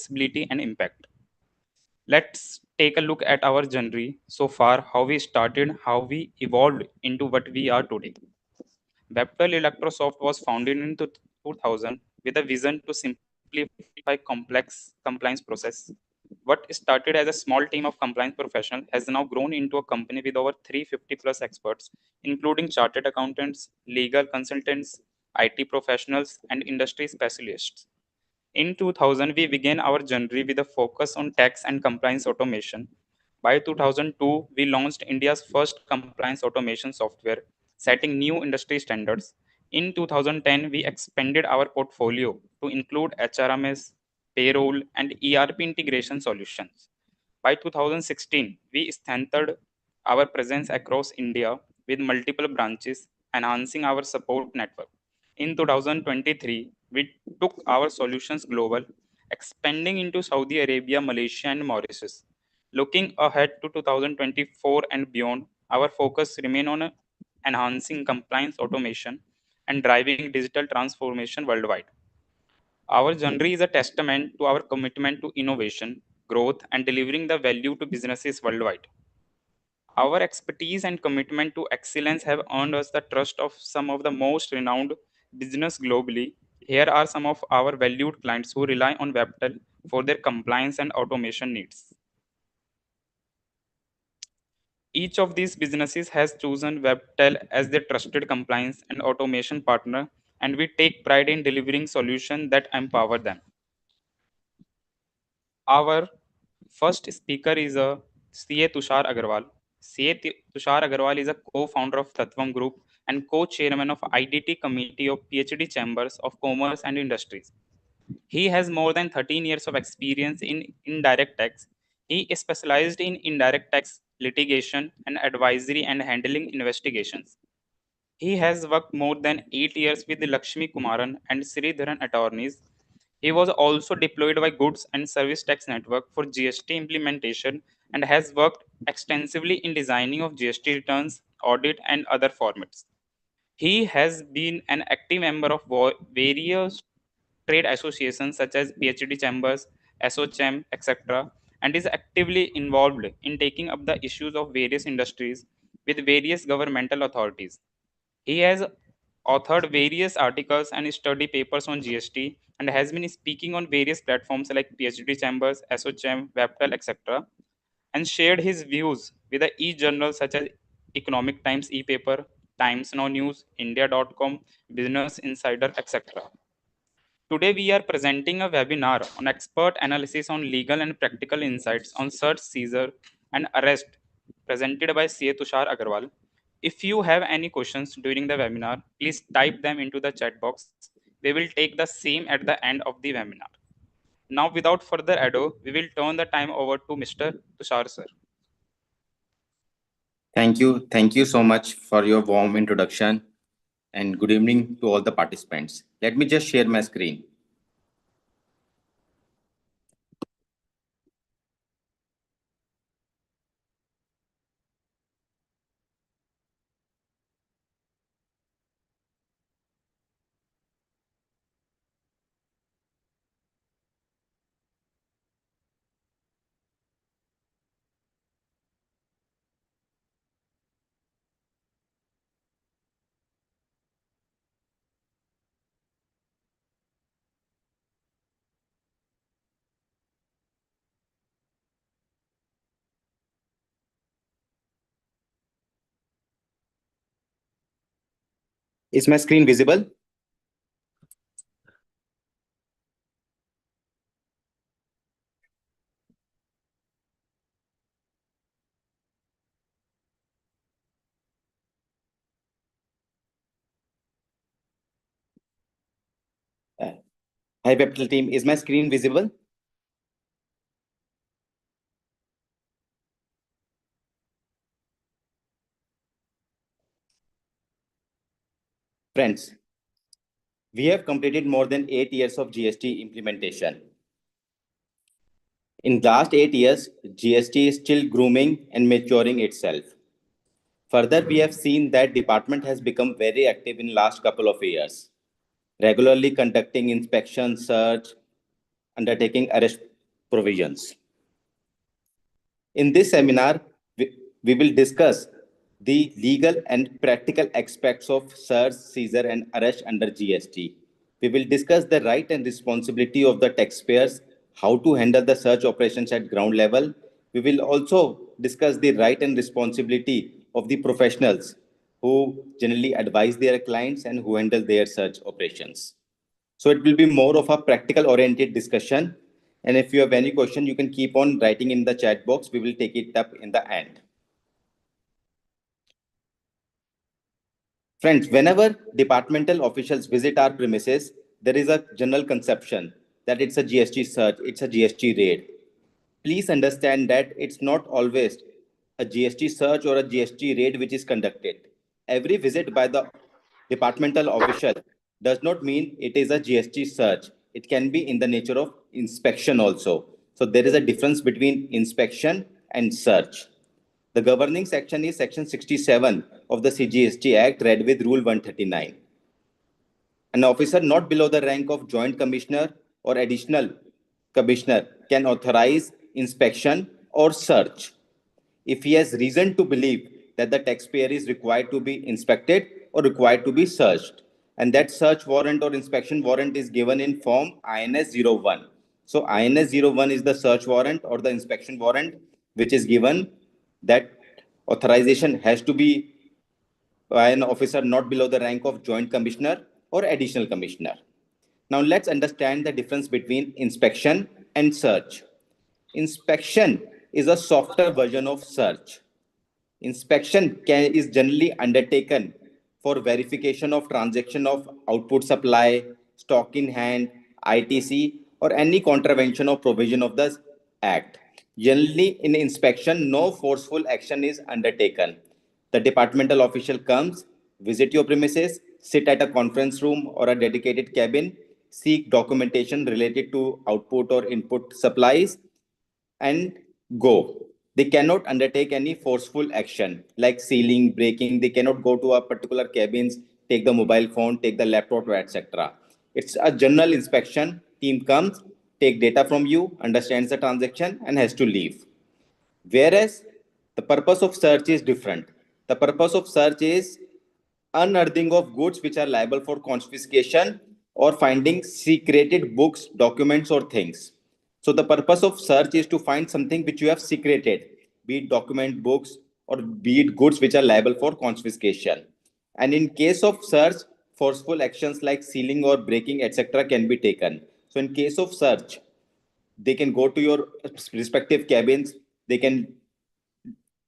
accessibility, and impact. Let's take a look at our journey so far, how we started, how we evolved into what we are today. Webtel Electrosoft was founded in 2000 with a vision to simplify complex compliance process. What started as a small team of compliance professionals has now grown into a company with over 350 plus experts, including chartered accountants, legal consultants, IT professionals, and industry specialists. In 2000, we began our journey with a focus on tax and compliance automation. By 2002, we launched India's first compliance automation software, setting new industry standards. In 2010, we expanded our portfolio to include HRMS, payroll, and ERP integration solutions. By 2016, we strengthened our presence across India with multiple branches, enhancing our support network. In 2023, we took our solutions global, expanding into Saudi Arabia, Malaysia, and Mauritius. Looking ahead to 2024 and beyond, our focus remains on enhancing compliance automation and driving digital transformation worldwide. Our journey is a testament to our commitment to innovation, growth, and delivering the value to businesses worldwide. Our expertise and commitment to excellence have earned us the trust of some of the most renowned business globally. Here are some of our valued clients who rely on Webtel for their compliance and automation needs. Each of these businesses has chosen Webtel as their trusted compliance and automation partner, and we take pride in delivering solutions that empower them. Our first speaker is a CA Tushar Aggarwal. Tushar Aggarwal is a co-founder of Tattvam Group and co-chairman of IDT Committee of PhD Chambers of Commerce and Industries. He has more than 13 years of experience in indirect tax. He is specialized in indirect tax litigation and advisory and handling investigations. He has worked more than 8 years with the Lakshmi Kumaran and Sridharan attorneys. He was also deployed by Goods and Service Tax Network for GST implementation and has worked extensively in designing of GST returns, audit, and other formats. He has been an active member of various trade associations such as PhD Chambers, SOCHAM, etc., and is actively involved in taking up the issues of various industries with various governmental authorities. He has authored various articles and study papers on GST and has been speaking on various platforms like PhD Chambers, SOCHAM, Webtel, etc., and shared his views with the e-journals such as Economic Times e-paper, Times Now News, India.com, Business Insider, etc. Today, we are presenting a webinar on expert analysis on legal and practical insights on search, seizure, and arrest presented by CA Tushar Aggarwal. If you have any questions during the webinar, please type them into the chat box. We will take the same at the end of the webinar. Now, without further ado, we will turn the time over to Mr. Tushar, sir. Thank you. Thank you so much for your warm introduction and good evening to all the participants. Let me just share my screen. Is my screen visible? Hi, Webtel team. Is my screen visible? Friends, we have completed more than 8 years of GST implementation. In the last 8 years, GST is still grooming and maturing itself. Further, we have seen that department has become very active in last couple of years, regularly conducting inspection, search, undertaking provisions. In this seminar, we will discuss the legal and practical aspects of search, seizure, and arrest under GST. We will discuss the right and responsibility of the taxpayers, how to handle the search operations at ground level. We will also discuss the right and responsibility of the professionals who generally advise their clients and who handle their search operations. So it will be more of a practical oriented discussion. And if you have any question, you can keep on writing in the chat box. We will take it up in the end. Friends, whenever departmental officials visit our premises, there is a general conception that it's a GST search, it's a GST raid. Please understand that it's not always a GST search or a GST raid which is conducted. Every visit by the departmental official does not mean it is a GST search. It can be in the nature of inspection also. So there is a difference between inspection and search. The governing section is section 67 of the CGST Act read with Rule 139. An officer not below the rank of Joint Commissioner or Additional Commissioner can authorize inspection or search if he has reason to believe that the taxpayer is required to be inspected or required to be searched. And that search warrant or inspection warrant is given in form INS 01. So INS 01 is the search warrant or the inspection warrant which is given. That authorization has to be by an officer not below the rank of Joint Commissioner or Additional Commissioner. Now let's understand the difference between inspection and search. Inspection is a softer version of search. Inspection is generally undertaken for verification of transaction of output supply, stock in hand, ITC, or any contravention of provision of the Act. Generally, in inspection, no forceful action is undertaken. The departmental official comes, visit your premises, sit at a conference room or a dedicated cabin, seek documentation related to output or input supplies, and go. They cannot undertake any forceful action like sealing, breaking. They cannot go to a particular cabins, take the mobile phone, take the laptop, etc. It's a general inspection. Team comes, take data from you, understands the transaction, and has to leave. Whereas the purpose of search is different. The purpose of search is unearthing of goods which are liable for confiscation or finding secreted books, documents, or things. So the purpose of search is to find something which you have secreted, be it document, books, or be it goods which are liable for confiscation. And in case of search, forceful actions like sealing or breaking, etc., can be taken. So in case of search, they can go to your respective cabins. They can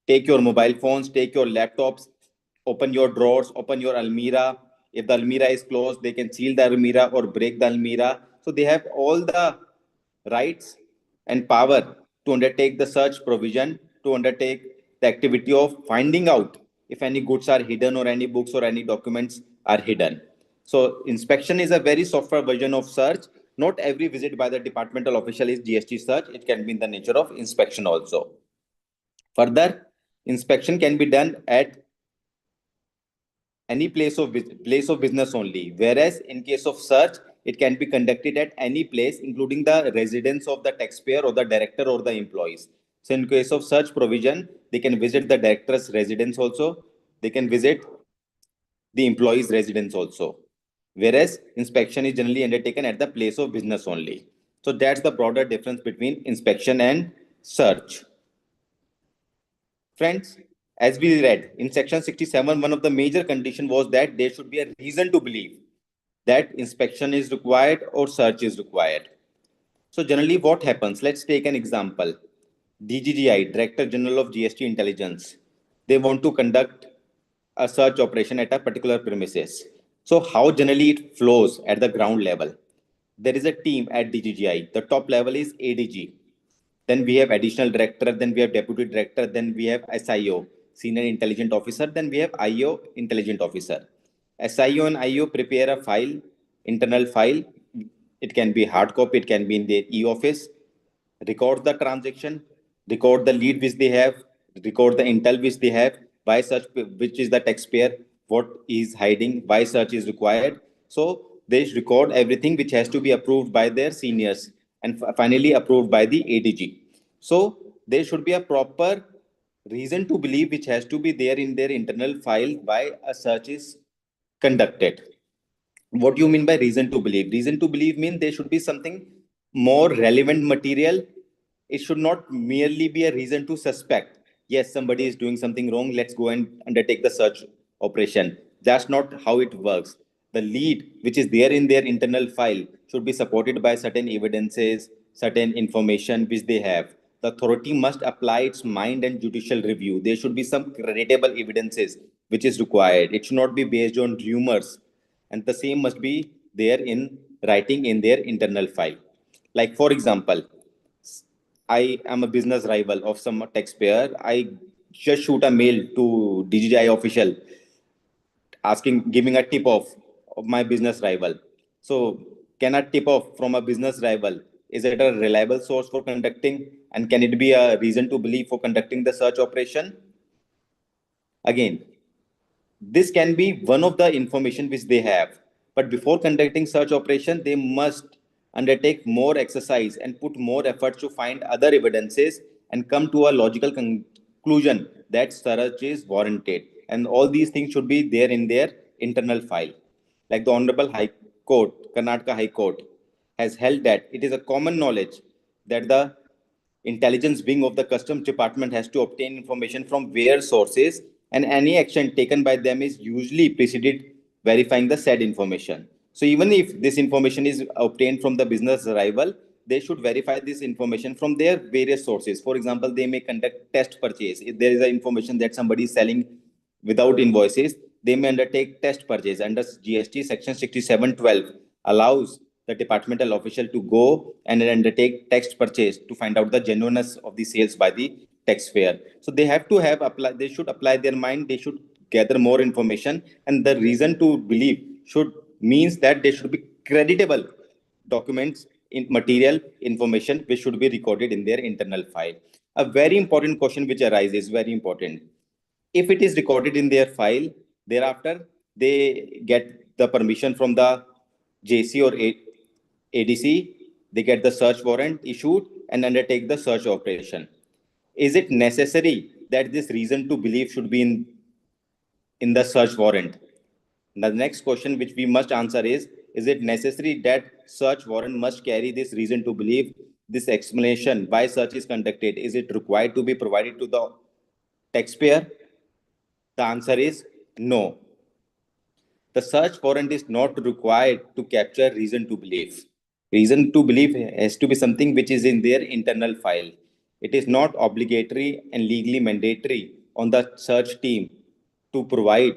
take your mobile phones, take your laptops, open your drawers, open your almirah. If the almirah is closed, they can seal the almirah or break the almirah. So they have all the rights and power to undertake the search provision, to undertake the activity of finding out if any goods are hidden or any books or any documents are hidden. So inspection is a very software version of search. Not every visit by the departmental official is GST search. It can be in the nature of inspection also. Further, inspection can be done at any place of business only, whereas in case of search, it can be conducted at any place, including the residence of the taxpayer or the director or the employees. So in case of search provision, they can visit the director's residence also. They can visit the employee's residence also. Whereas inspection is generally undertaken at the place of business only. So that's the broader difference between inspection and search. Friends, as we read in section 67, one of the major conditions was that there should be a reason to believe that inspection is required or search is required. So generally what happens? Let's take an example. DGGI, Director General of GST Intelligence, they want to conduct a search operation at a particular premises. So how generally it flows at the ground level? There is a team at DGGI. The top level is ADG. Then we have additional director, then we have deputy director, then we have SIO, senior intelligent officer, then we have IO, intelligent officer. SIO and IO prepare a file, internal file. It can be hard copy, it can be in their e-office. Record the transaction, record the lead which they have, record the intel which they have, why search, which is the taxpayer, what is hiding, why search is required. So they record everything which has to be approved by their seniors, and finally approved by the ADG. So there should be a proper reason to believe which has to be there in their internal file why a search is conducted. What do you mean by reason to believe? Reason to believe means there should be something more relevant material. It should not merely be a reason to suspect, yes, somebody is doing something wrong, let's go and undertake the search operation. That's not how it works. The lead which is there in their internal file should be supported by certain evidences, certain information which they have. The authority must apply its mind and judicial review. There should be some credible evidences which is required. It should not be based on rumors, and the same must be there in writing in their internal file. Like for example, I am a business rival of some taxpayer. I just shoot a mail to DGI official asking, giving a tip off of my business rival. So can a tip off from a business rival, is it a reliable source for conducting, and can it be a reason to believe for conducting the search operation? Again, this can be one of the information which they have, but before conducting such operation they must undertake more exercise and put more efforts to find other evidences and come to a logical conclusion that search is warranted, and all these things should be there in their internal file. Like the honorable high court, Karnataka high court, has held that it is a common knowledge that the intelligence wing of the customs department has to obtain information from various sources, and any action taken by them is usually preceded verifying the said information. So even if this information is obtained from the business rival, they should verify this information from their various sources. For example, they may conduct test purchase. If there is a information that somebody is selling without invoices, they may undertake test purchase under GST section 6712 allows the departmental official to go and undertake text purchase to find out the genuineness of the sales by the taxpayer. So they have to have apply. They should apply their mind. They should gather more information, and the reason to believe should means that they should be creditable documents in material information which should be recorded in their internal file. A very important question which arises, very important. If it is recorded in their file, thereafter they get the permission from the JC or ADC, they get the search warrant issued and undertake the search operation. Is it necessary that this reason to believe should be in the search warrant? The next question which we must answer is it necessary that search warrant must carry this reason to believe? This explanation why search is conducted, is it required to be provided to the taxpayer? The answer is no. The search warrant is not required to capture reason to believe. Reason to believe has to be something which is in their internal file. It is not obligatory and legally mandatory on the search team to provide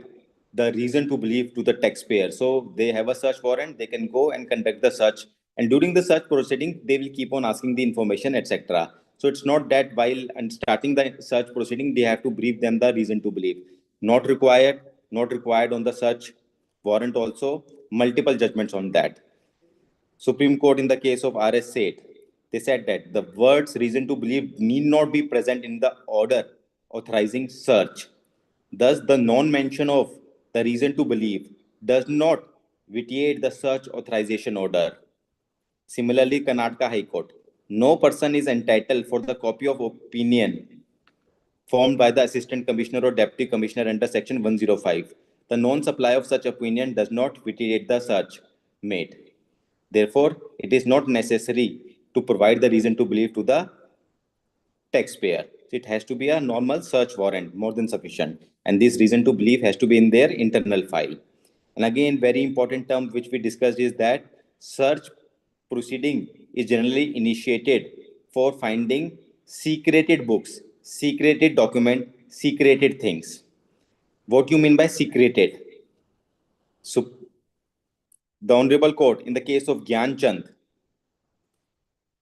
the reason to believe to the taxpayer. So they have a search warrant, they can go and conduct the search. And during the search proceeding, they will keep on asking the information, etc. So it's not that while and starting the search proceeding, they have to brief them the reason to believe. Not required, not required on the search warrant also, multiple judgments on that. Supreme Court in the case of RS said, they said that the words reason to believe need not be present in the order authorizing search. Thus, the non-mention of the reason to believe does not vitiate the search authorization order. Similarly, Karnataka High Court, no person is entitled for the copy of opinion formed by the Assistant Commissioner or Deputy Commissioner under Section 105. The non-supply of such opinion does not vitiate the search made. Therefore, it is not necessary to provide the reason to believe to the taxpayer. It has to be a normal search warrant, more than sufficient. And this reason to believe has to be in their internal file. And again, very important term which we discussed is that search proceeding is generally initiated for finding secreted books, secreted document, secreted things. What do you mean by secreted? So, the Honorable Court, in the case of Gyan Chand,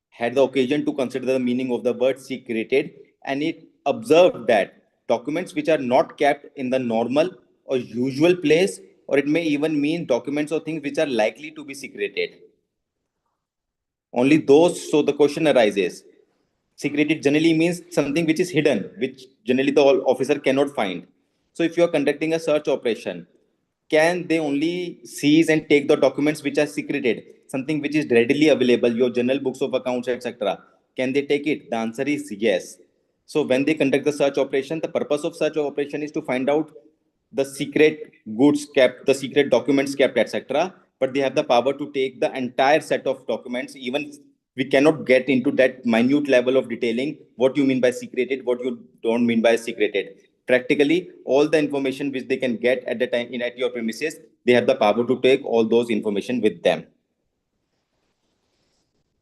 had the occasion to consider the meaning of the word secreted, and it observed that documents which are not kept in the normal or usual place, or it may even mean documents or things which are likely to be secreted. Only those, so the question arises. Secreted generally means something which is hidden, which generally the officer cannot find. So if you are conducting a search operation, can they only seize and take the documents which are secreted? something which is readily available, your general books of accounts, etc. Can they take it? The answer is yes. So when they conduct the search operation, the purpose of search operation is to find out the secret goods kept, the secret documents kept, etc. But they have the power to take the entire set of documents. Even we cannot get into that minute level of detailing what you mean by secreted, what you don't mean by secreted. Practically, all the information which they can get at the time in at your premises, they have the power to take all those information with them.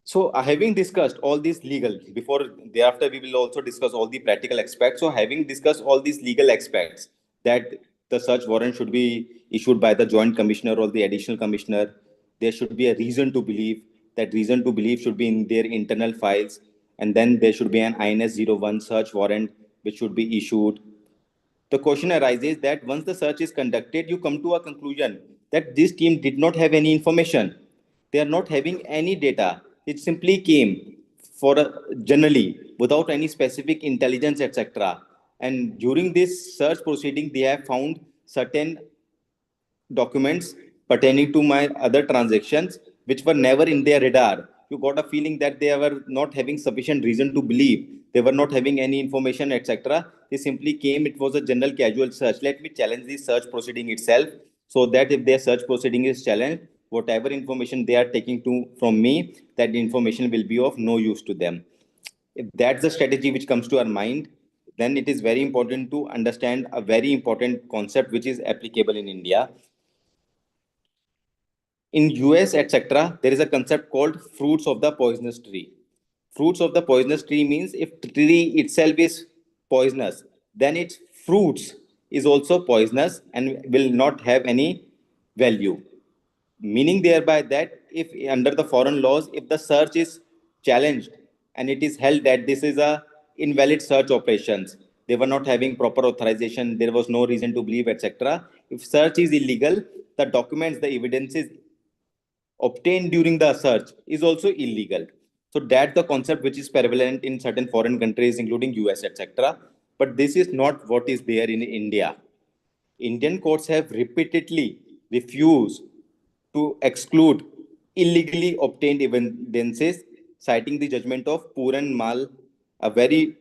So, having discussed all these legal, before thereafter we will also discuss all the practical aspects. So, having discussed all these legal aspects, that the search warrant should be issued by the joint commissioner or the additional commissioner, there should be a reason to believe. That reason to believe should be in their internal files, and then there should be an INS 01 search warrant which should be issued. The question arises that once the search is conducted, you come to a conclusion that this team did not have any information. They are not having any data. It simply came for generally without any specific intelligence, etc. And during this search proceeding, they have found certain documents pertaining to my other transactions which were never in their radar. You got a feeling that they were not having sufficient reason to believe, they were not having any information, etc. They simply came, it was a general casual search. Let me challenge the search proceeding itself, so that if their search proceeding is challenged, whatever information they are taking to from me, that information will be of no use to them. If that's the strategy which comes to our mind, then it is very important to understand a very important concept which is applicable in India. In US, etc., there is a concept called fruits of the poisonous tree. Fruits of the poisonous tree means if tree itself is poisonous, then its fruits is also poisonous and will not have any value. Meaning thereby that if under the foreign laws, if the search is challenged and it is held that this is a invalid search operations, they were not having proper authorization, there was no reason to believe, etc. If search is illegal, the documents, the evidences obtained during the search is also illegal. So that's the concept which is prevalent in certain foreign countries, including US, etc. But this is not what is there in India. Indian courts have repeatedly refused to exclude illegally obtained evidences, citing the judgment of Puran Mal, a very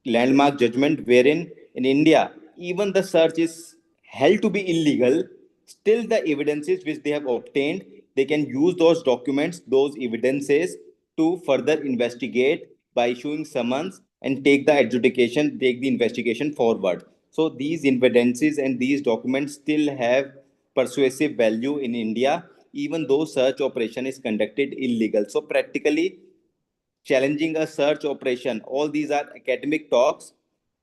landmark judgment wherein in India, even the search is held to be illegal, still the evidences which they have obtained, they can use those documents, those evidences to further investigate by issuing summons and take the adjudication, take the investigation forward. So these evidences and these documents still have persuasive value in India, even though search operation is conducted illegal. So practically challenging a search operation, all these are academic talks.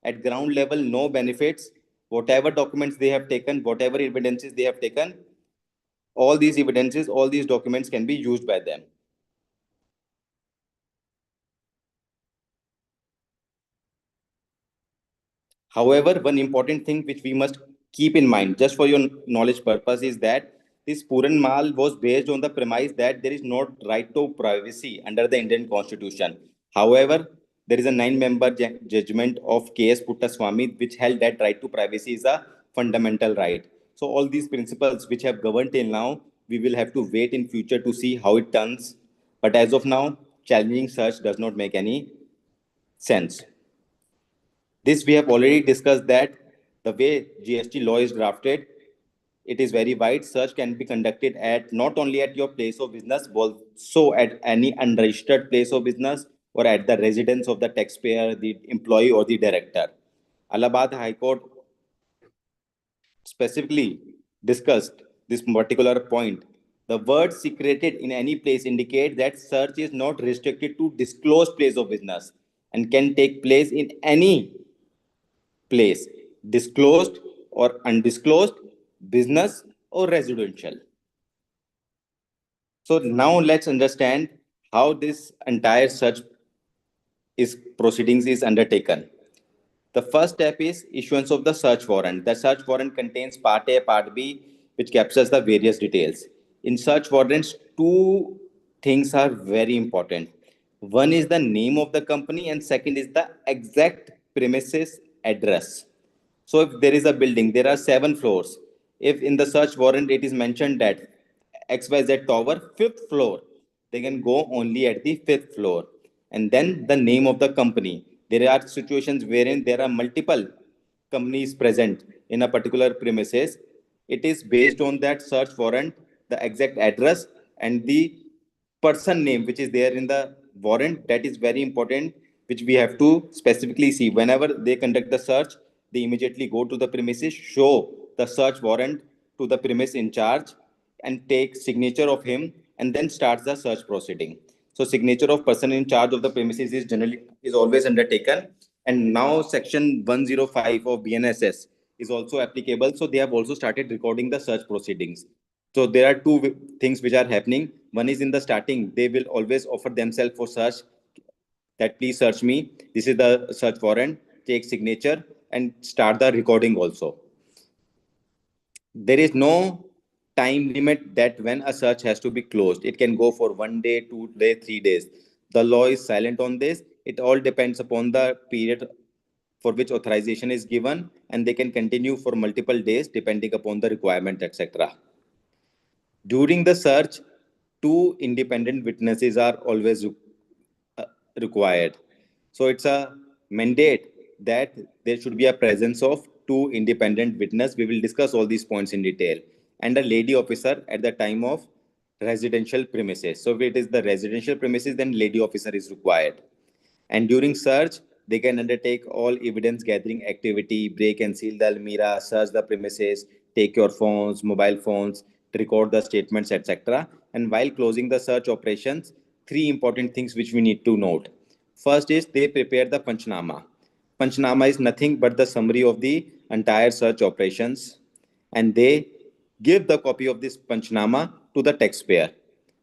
At ground level, no benefits. Whatever documents they have taken, whatever evidences they have taken, all these evidences, all these documents can be used by them. However, one important thing which we must keep in mind, just for your knowledge purpose, is that this Puran Mal was based on the premise that there is no right to privacy under the Indian Constitution. However, there is a nine-member judgment of K.S. Puttaswamy which held that right to privacy is a fundamental right. So all these principles which have governed till now, we will have to wait in future to see how it turns. But as of now, challenging such does not make any sense. This we have already discussed that the way GST law is drafted, it is very wide. Search can be conducted at not only at your place of business, but also at any unregistered place of business or at the residence of the taxpayer, the employee, or the director. Allahabad High Court specifically discussed this particular point. The word secreted in any place indicate that search is not restricted to disclosed place of business and can take place in any place, disclosed or undisclosed, business or residential. So now let's understand how this entire search is proceedings is undertaken. The first step is issuance of the search warrant. The search warrant contains part A, part B, which captures the various details. In search warrants, two things are very important. One is the name of the company, and second is the exact premises address. So if there is a building, there are 7 floors. If in the search warrant it is mentioned that XYZ tower, fifth floor, they can go only at the fifth floor. And then the name of the company. There are situations wherein there are multiple companies present in a particular premises. It is based on that search warrant, the exact address, and the person name which is there in the warrant. That is very important, which we have to specifically see. Whenever they conduct the search, they immediately go to the premises, show the search warrant to the premise in charge, and take signature of him, and then starts the search proceeding. So signature of person in charge of the premises is always undertaken. And now section 105 of BNSS is also applicable. So they have also started recording the search proceedings. So there are two things which are happening. One is in the starting, they will always offer themselves for search, that please search me. This is the search warrant, take signature, and start the recording also. There is no time limit that when a search has to be closed. It can go for 1 day, 2 days, 3 days. The law is silent on this. It all depends upon the period for which authorization is given, and they can continue for multiple days depending upon the requirement, etc. During the search, two independent witnesses are always uh, required. So it's a mandate that there should be a presence of two independent witnesses. We will discuss all these points in detail. And a lady officer at the time of residential premises. So if it is the residential premises, then lady officer is required. And during search, they can undertake all evidence gathering activity, break and seal the almirah, search the premises, take your phones, mobile phones, record the statements, etc. And while closing the search operations, three important things which we need to note. First is they prepare the Panchnama. Panchnama is nothing but the summary of the entire search operations, and they give the copy of this Panchnama to the taxpayer.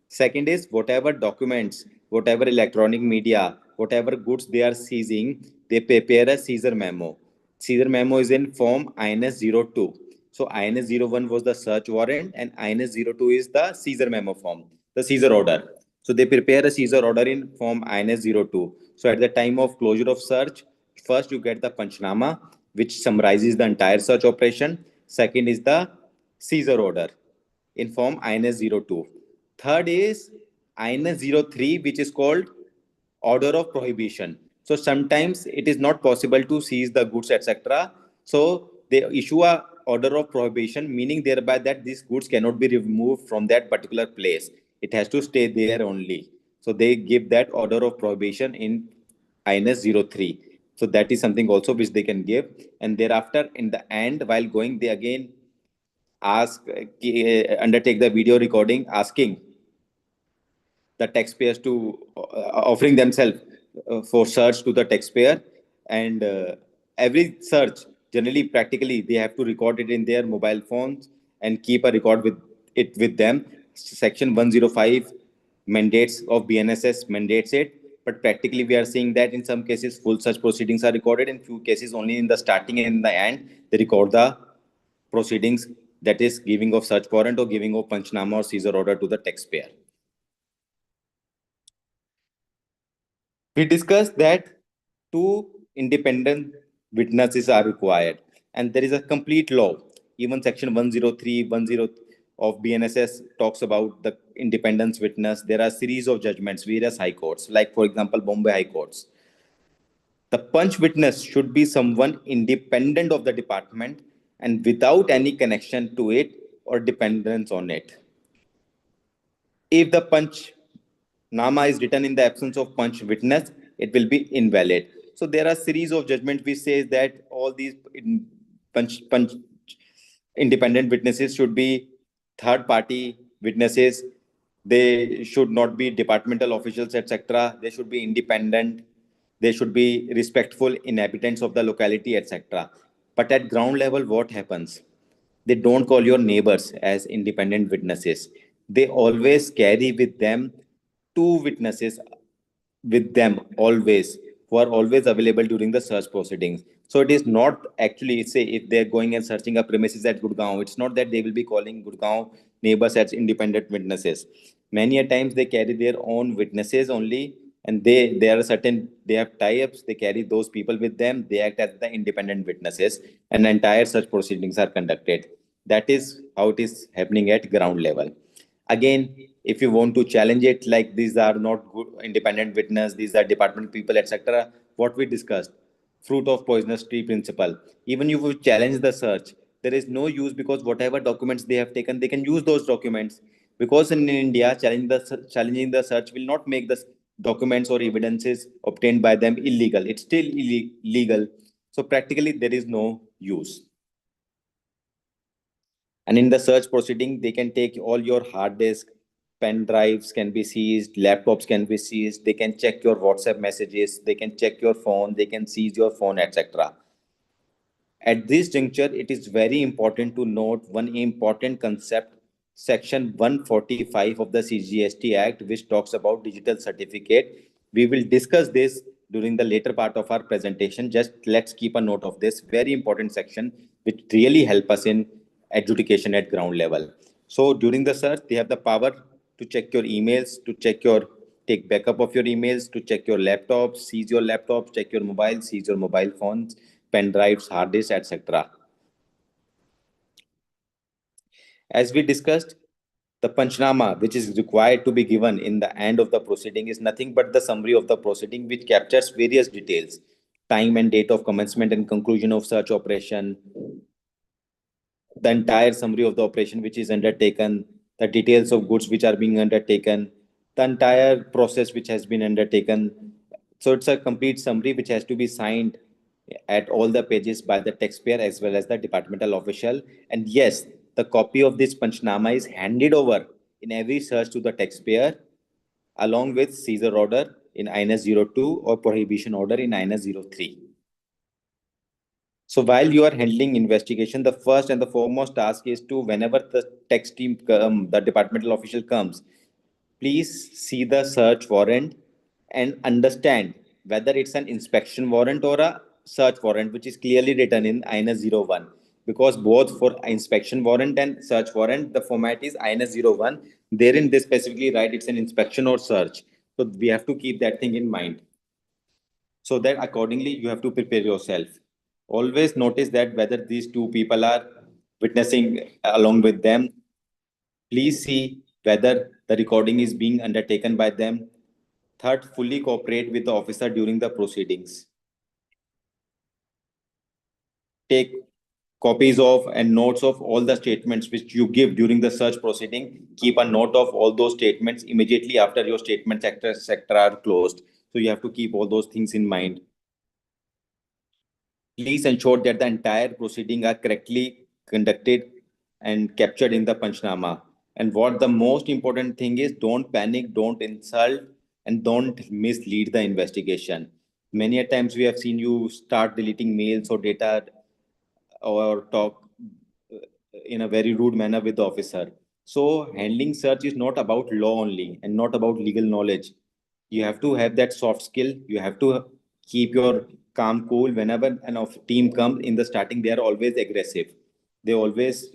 Second is whatever documents, whatever electronic media, whatever goods they are seizing, they prepare a seizure memo. Seizure memo is in form INS 02. So INS 01 was the search warrant, and INS 02 is the seizure memo form, the seizure order. So they prepare a seizure order in form INS 02. So at the time of closure of search, first you get the Panchnama, which summarizes the entire search operation. Second is the seizure order in form INS 02. Third is INS 03, which is called order of prohibition. So sometimes it is not possible to seize the goods, etc. So they issue a order of prohibition, meaning thereby that these goods cannot be removed from that particular place. It has to stay there only. So they give that order of prohibition in INS 03. So that is something also which they can give. And thereafter, in the end, while going, they again undertake the video recording, asking the taxpayers to offering themselves for search to the taxpayer. And every search, generally practically, they have to record it in their mobile phones and keep a record with it with them. Section 105 mandates of BNSS mandates it, but practically we are seeing that in some cases full search proceedings are recorded, in few cases only in the starting and in the end they record the proceedings, that is giving of search warrant or giving of Panchnama or seizure order to the taxpayer. We discussed that two independent witnesses are required, and there is a complete law. Even section 103, 10 of BNSS talks about the independence witness. There are series of judgments, various high courts, like for example, Bombay High Courts. The punch witness should be someone independent of the department and without any connection to it or dependence on it. If the punch nama is written in the absence of punch witness, it will be invalid. So there are series of judgment which says that all these punch independent witnesses should be third party witnesses. They should not be departmental officials, etc. They should be independent. They should be respectful inhabitants of the locality, etc. But at ground level, what happens? They don't call your neighbors as independent witnesses. They always carry with them two witnesses with them always, who are always available during the search proceedings. So it is not actually, say, if they're going and searching a premises at Gurgaon, it's not that they will be calling Gurgaon neighbors as independent witnesses. Many a times they carry their own witnesses only, and they are certain, they have tie-ups, they carry those people with them, they act as the independent witnesses, and entire such proceedings are conducted. That is how it is happening at ground level. Again, If you want to challenge it, like these are not good independent witness, these are department people, etc., what we discussed, fruit of poisonous tree principle. Even if you challenge the search, there is no use, because whatever documents they have taken, they can use those documents. Because in India, challenging the search will not make the documents or evidences obtained by them illegal. It's still illegal. So practically there is no use. And in the search proceeding, they can take all your hard disk, pen drives can be seized, laptops can be seized, they can check your WhatsApp messages, they can check your phone, they can seize your phone, etc. At this juncture, it is very important to note one important concept, Section 145 of the CGST Act, which talks about digital certificate. We will discuss this during the later part of our presentation. Just let's keep a note of this very important section, which really help us in adjudication at ground level. So during the search, they have the power to check your emails, to check your take backup of your emails, to check your laptops, seize your laptops, check your mobile, seize your mobile phones, pen drives, hard disks, etc. As we discussed, the Panchnama, which is required to be given in the end of the proceeding, is nothing but the summary of the proceeding, which captures various details: time and date of commencement and conclusion of such operation, the entire summary of the operation which is undertaken, the details of goods which are being undertaken, the entire process which has been undertaken. So it's a complete summary which has to be signed at all the pages by the taxpayer as well as the departmental official. And yes, the copy of this Panchnama is handed over in every search to the taxpayer along with seizure order in INS 02 or prohibition order in INS 03. So while you are handling investigation, the first and the foremost task is to, whenever the tax team, the departmental official comes, please see the search warrant and understand whether it's an inspection warrant or a search warrant, which is clearly written in INS 01. Because both for inspection warrant and search warrant, the format is INS 01. Therein, they specifically write it's an inspection or search. So we have to keep that thing in mind, so that accordingly you have to prepare yourself. Always notice that whether these two people are witnessing along with them. Please see whether the recording is being undertaken by them. Third, fully cooperate with the officer during the proceedings. Take copies of and notes of all the statements which you give during the search proceeding. Keep a note of all those statements immediately after your statements etc. are closed. So you have to keep all those things in mind. Please ensure that the entire proceeding are correctly conducted and captured in the Panchnama. And what the most important thing is, don't panic, don't insult, and don't mislead the investigation. Many a times we have seen you start deleting mails or data or talk in a very rude manner with the officer. So handling search is not about law only and not about legal knowledge. You have to have that soft skill. You have to keep your calm cool. Whenever an of team comes in the starting, they are always aggressive. They always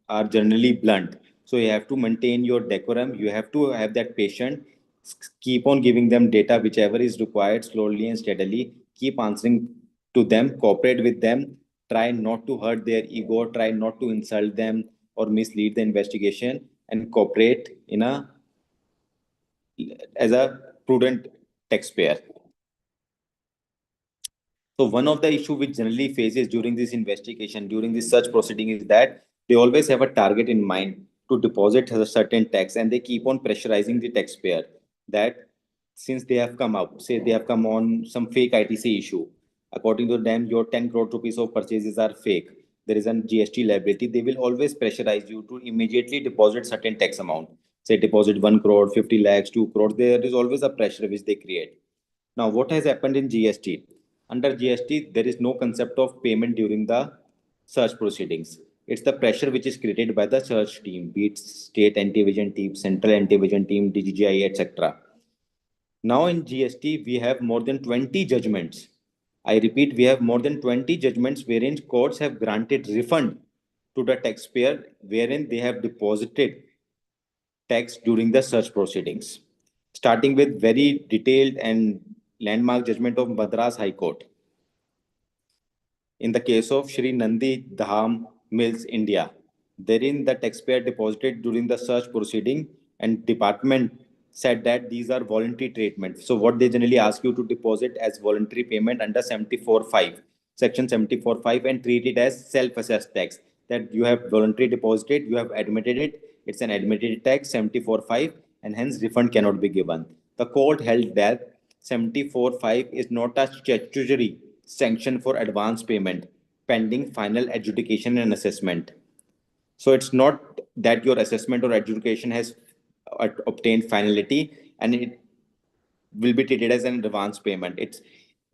are generally blunt. So you have to maintain your decorum. You have to have that patience. Keep on giving them data whichever is required slowly and steadily. Keep answering to them. Cooperate with them. Try not to hurt their ego. Try not to insult them or mislead the investigation, and cooperate in a as a prudent taxpayer. So one of the issue which generally faces during this investigation, during this search proceeding, is that they always have a target in mind to deposit a certain tax, and they keep on pressurizing the taxpayer that since they have come up, say they have come on some fake ITC issue, according to them, your 10 crore rupees of purchases are fake. There is a GST liability. They will always pressurize you to immediately deposit certain tax amount. Say deposit 1 crore, 50 lakhs, 2 crores. There is always a pressure which they create. Now, what has happened in GST? Under GST, there is no concept of payment during the search proceedings. It's the pressure which is created by the search team, be it state anti-evasion team, central anti-evasion team, DGI, etc. Now in GST, we have more than 20 judgments. I repeat, we have more than 20 judgments wherein courts have granted refund to the taxpayer wherein they have deposited tax during the search proceedings, starting with very detailed and landmark judgment of Madras High Court. In the case of Shri Nandi Dham Mills, India, therein the taxpayer deposited during the search proceeding and department said that these are voluntary treatment. So what they generally ask you to deposit as voluntary payment under 74.5, section 74.5, and treat it as self-assessed tax, that you have voluntary deposited, you have admitted it, it's an admitted tax 74.5, and hence refund cannot be given. The court held that 74.5 is not a statutory sanction for advance payment pending final adjudication and assessment. So it's not that your assessment or adjudication has obtained finality and it will be treated as an advance payment. It's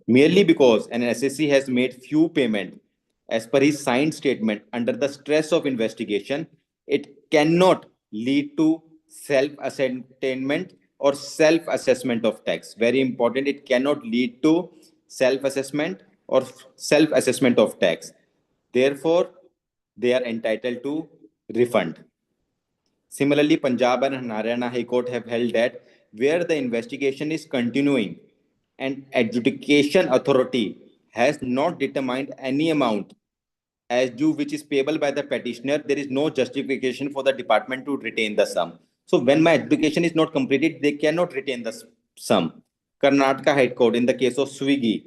merely because an SSC has made few payment as per his signed statement under the stress of investigation, it cannot lead to self-ascertainment or self-assessment of tax. Very important, it cannot lead to self-assessment or self-assessment of tax. Therefore, they are entitled to refund. Similarly, Punjab and Haryana High Court have held that where the investigation is continuing and adjudication authority has not determined any amount as due which is payable by the petitioner, there is no justification for the department to retain the sum. So when my adjudication is not completed, they cannot retain the sum. Karnataka High Court in the case of Swiggy,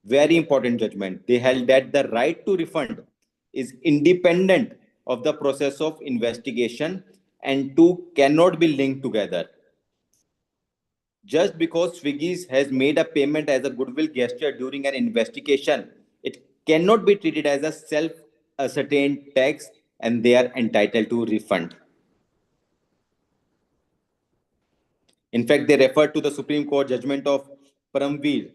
very important judgment. They held that the right to refund is independent of the process of investigation and two cannot be linked together. Just because Swiggy has made a payment as a goodwill gesture during an investigation, it cannot be treated as a self-ascertained tax and they are entitled to refund. In fact, they refer to the Supreme Court judgment of Paramveer,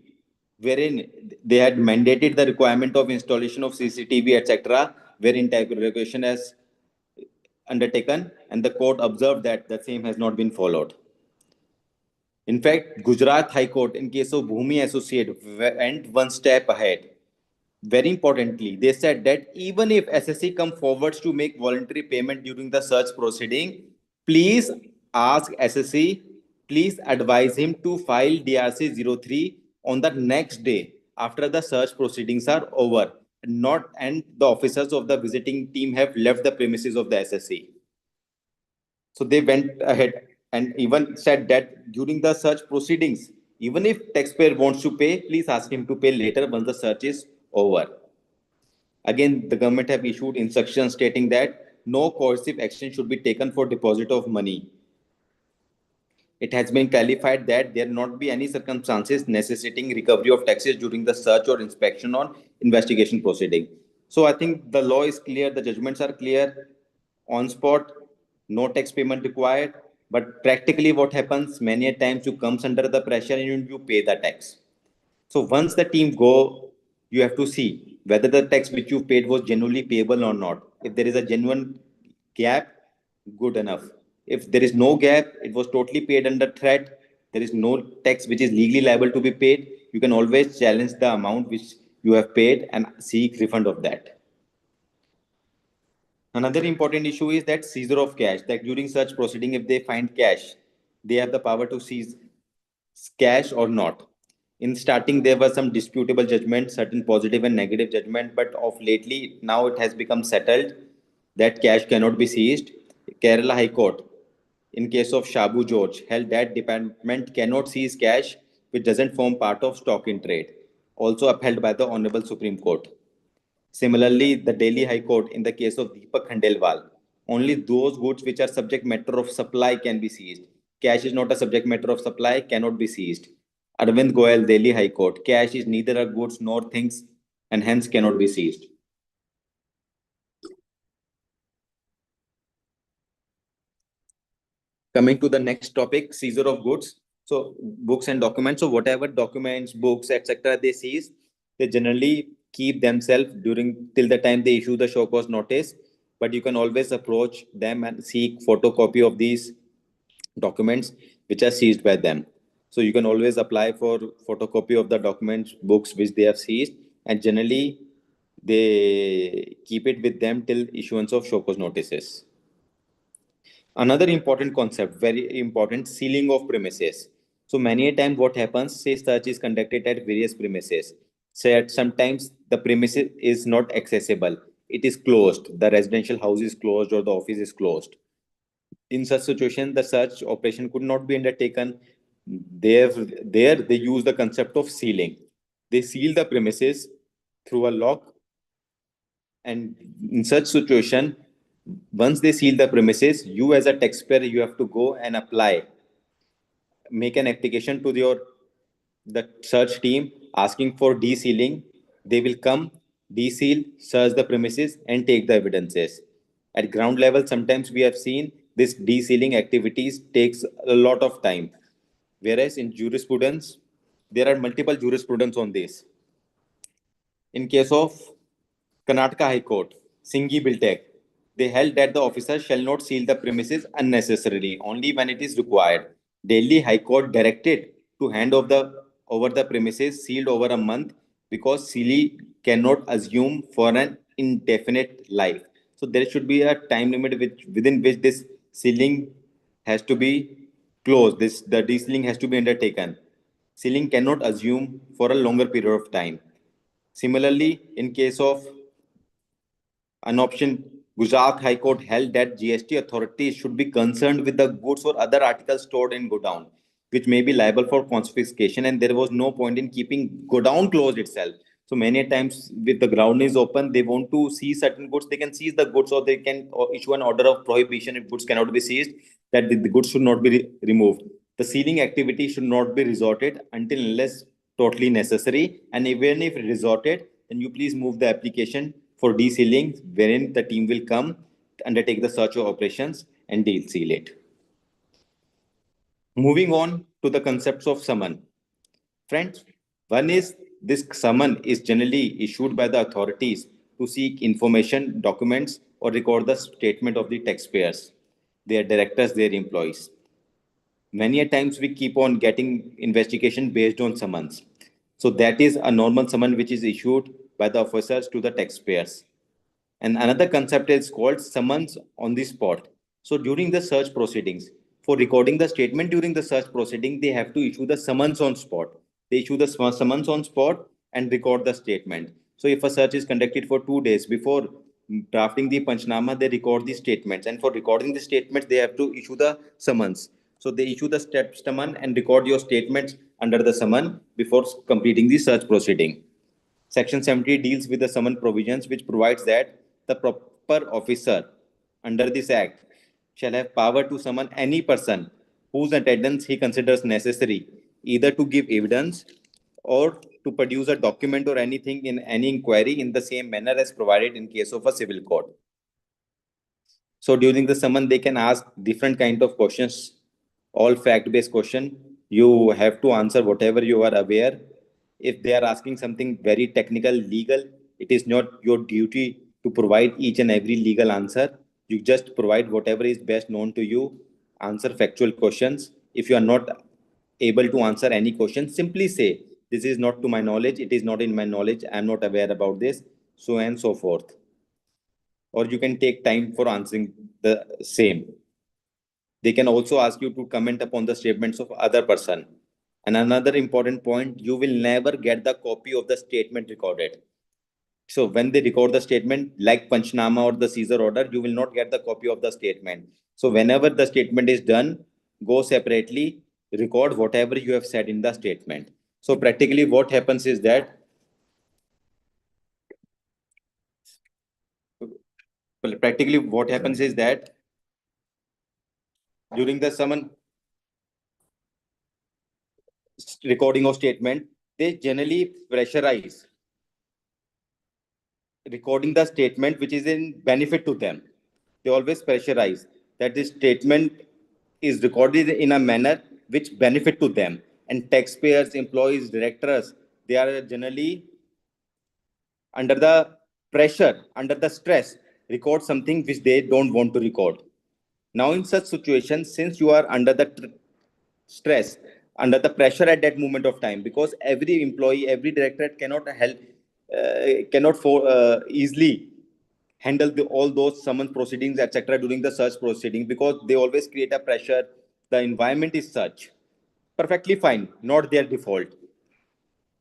wherein they had mandated the requirement of installation of CCTV, etc., wherein interrogation has undertaken, and the court observed that the same has not been followed. In fact, Gujarat High Court, in case of Bhumi Associate, went one step ahead. Very importantly, they said that even if SSC come forwards to make voluntary payment during the search proceeding, please ask SSC, please advise him to file DRC 03 on the next day after the search proceedings are over. Not and the officers of the visiting team have left the premises of the SSC. So they went ahead and even said that during the search proceedings, even if taxpayer wants to pay, please ask him to pay later once the search is over. Again, the government have issued instructions stating that no coercive action should be taken for deposit of money. It has been clarified that there not be any circumstances necessitating recovery of taxes during the search or inspection on investigation proceeding. So I think the law is clear, the judgments are clear, on spot, no tax payment required. But practically what happens, many a times you comes under the pressure and you pay the tax. So once the team go, you have to see whether the tax which you paid was genuinely payable or not. If there is a genuine gap, good enough. If there is no gap, it was totally paid under threat, there is no tax which is legally liable to be paid, you can always challenge the amount which you have paid and seek refund of that. Another important issue is that seizure of cash, that during such proceeding, if they find cash, they have the power to seize cash or not. In starting, there were some disputable judgments, certain positive and negative judgment, but of lately, now it has become settled that cash cannot be seized. Kerala High Court, in case of Shabu George, held that department cannot seize cash which doesn't form part of stock in trade, also upheld by the Honorable Supreme Court. Similarly, the Delhi High Court, in the case of Deepak Khandelwal, only those goods which are subject matter of supply can be seized. Cash is not a subject matter of supply, cannot be seized. Arvind Goyal, Delhi High Court, cash is neither a goods nor things and hence cannot be seized. Coming to the next topic, seizure of goods. So books and documents. So whatever documents, books, etc. they seize, they generally keep themselves during till the time they issue the show cause notice. But you can always approach them and seek photocopy of these documents which are seized by them. So you can always apply for photocopy of the documents, books which they have seized, and generally they keep it with them till issuance of show cause notices. Another important concept, very important, sealing of premises. So many a time what happens, say search is conducted at various premises. Say sometimes the premises is not accessible. It is closed. The residential house is closed or the office is closed. In such situation, the search operation could not be undertaken. There they use the concept of sealing. They seal the premises through a lock, and in such situation, once they seal the premises, you as a taxpayer, you have to go and apply, make an application to the search team asking for de-sealing. They will come, de-seal, search the premises, and take the evidences. At ground level, sometimes we have seen this de-sealing activities takes a lot of time. Whereas in jurisprudence, there are multiple jurisprudence on this. In case of Karnataka High Court, Singhi Biltek, they held that the officer shall not seal the premises unnecessarily, only when it is required. Delhi High Court directed to hand over the premises sealed over a month because sealing cannot assume for an indefinite life. So there should be a time limit within which this sealing has to be closed. The de-sealing has to be undertaken. Sealing cannot assume for a longer period of time. Similarly, in case of an option, Gujarat High Court held that GST authorities should be concerned with the goods or other articles stored in godown, which may be liable for confiscation, and there was no point in keeping godown closed itself. So many times, with the ground is open, they want to seize certain goods. They can seize the goods, or they can issue an order of prohibition if goods cannot be seized. That the goods should not be removed. The sealing activity should not be resorted until unless totally necessary. And even if resorted, then you please move the application for de-sealing, wherein the team will come, undertake the search of operations, and de-seal it. Moving on to the concepts of summon. Friends, one is this summon is generally issued by the authorities to seek information, documents, or record the statement of the taxpayers, their directors, their employees. Many a times we keep on getting investigation based on summons. So that is a normal summon which is issued by the officers to the taxpayers. And another concept is called summons on the spot. So during the search proceedings, for recording the statement during the search proceeding, they have to issue the summons on spot. They issue the summons on spot and record the statement. So if a search is conducted for 2 days before drafting the Panchnama, they record the statements. And for recording the statements, they have to issue the summons. So they issue the summon and record your statements under the summon before completing the search proceeding. Section 70 deals with the summon provisions, which provides that the proper officer under this act shall have power to summon any person whose attendance he considers necessary, either to give evidence or to produce a document or anything in any inquiry in the same manner as provided in case of a civil court. So during the summon, they can ask different kind of questions, all fact-based question. You have to answer whatever you are aware. If they are asking something very technical, legal, it is not your duty to provide each and every legal answer. You just provide whatever is best known to you, answer factual questions. If you are not able to answer any question, simply say, this is not to my knowledge, it is not in my knowledge, I am not aware about this, so and so forth. Or you can take time for answering the same. They can also ask you to comment upon the statements of other person. And another important point, you will never get the copy of the statement recorded. So when they record the statement, like Panchnama or the Seizure order, you will not get the copy of the statement. So whenever the statement is done, go separately, record whatever you have said in the statement. So practically what happens is that during the summon recording of statement, they generally pressurize recording the statement which is in benefit to them. They always pressurize that this statement is recorded in a manner which benefit to them. And taxpayers, employees, directors, they are generally under the pressure, under the stress, record something which they don't want to record. Now, in such situations, since you are under the stress, under the pressure at that moment of time, because every employee, every directorate cannot help, cannot easily handle all those summons proceedings, etc., during the search proceeding, because they always create a pressure. The environment is such. Perfectly fine, not their default.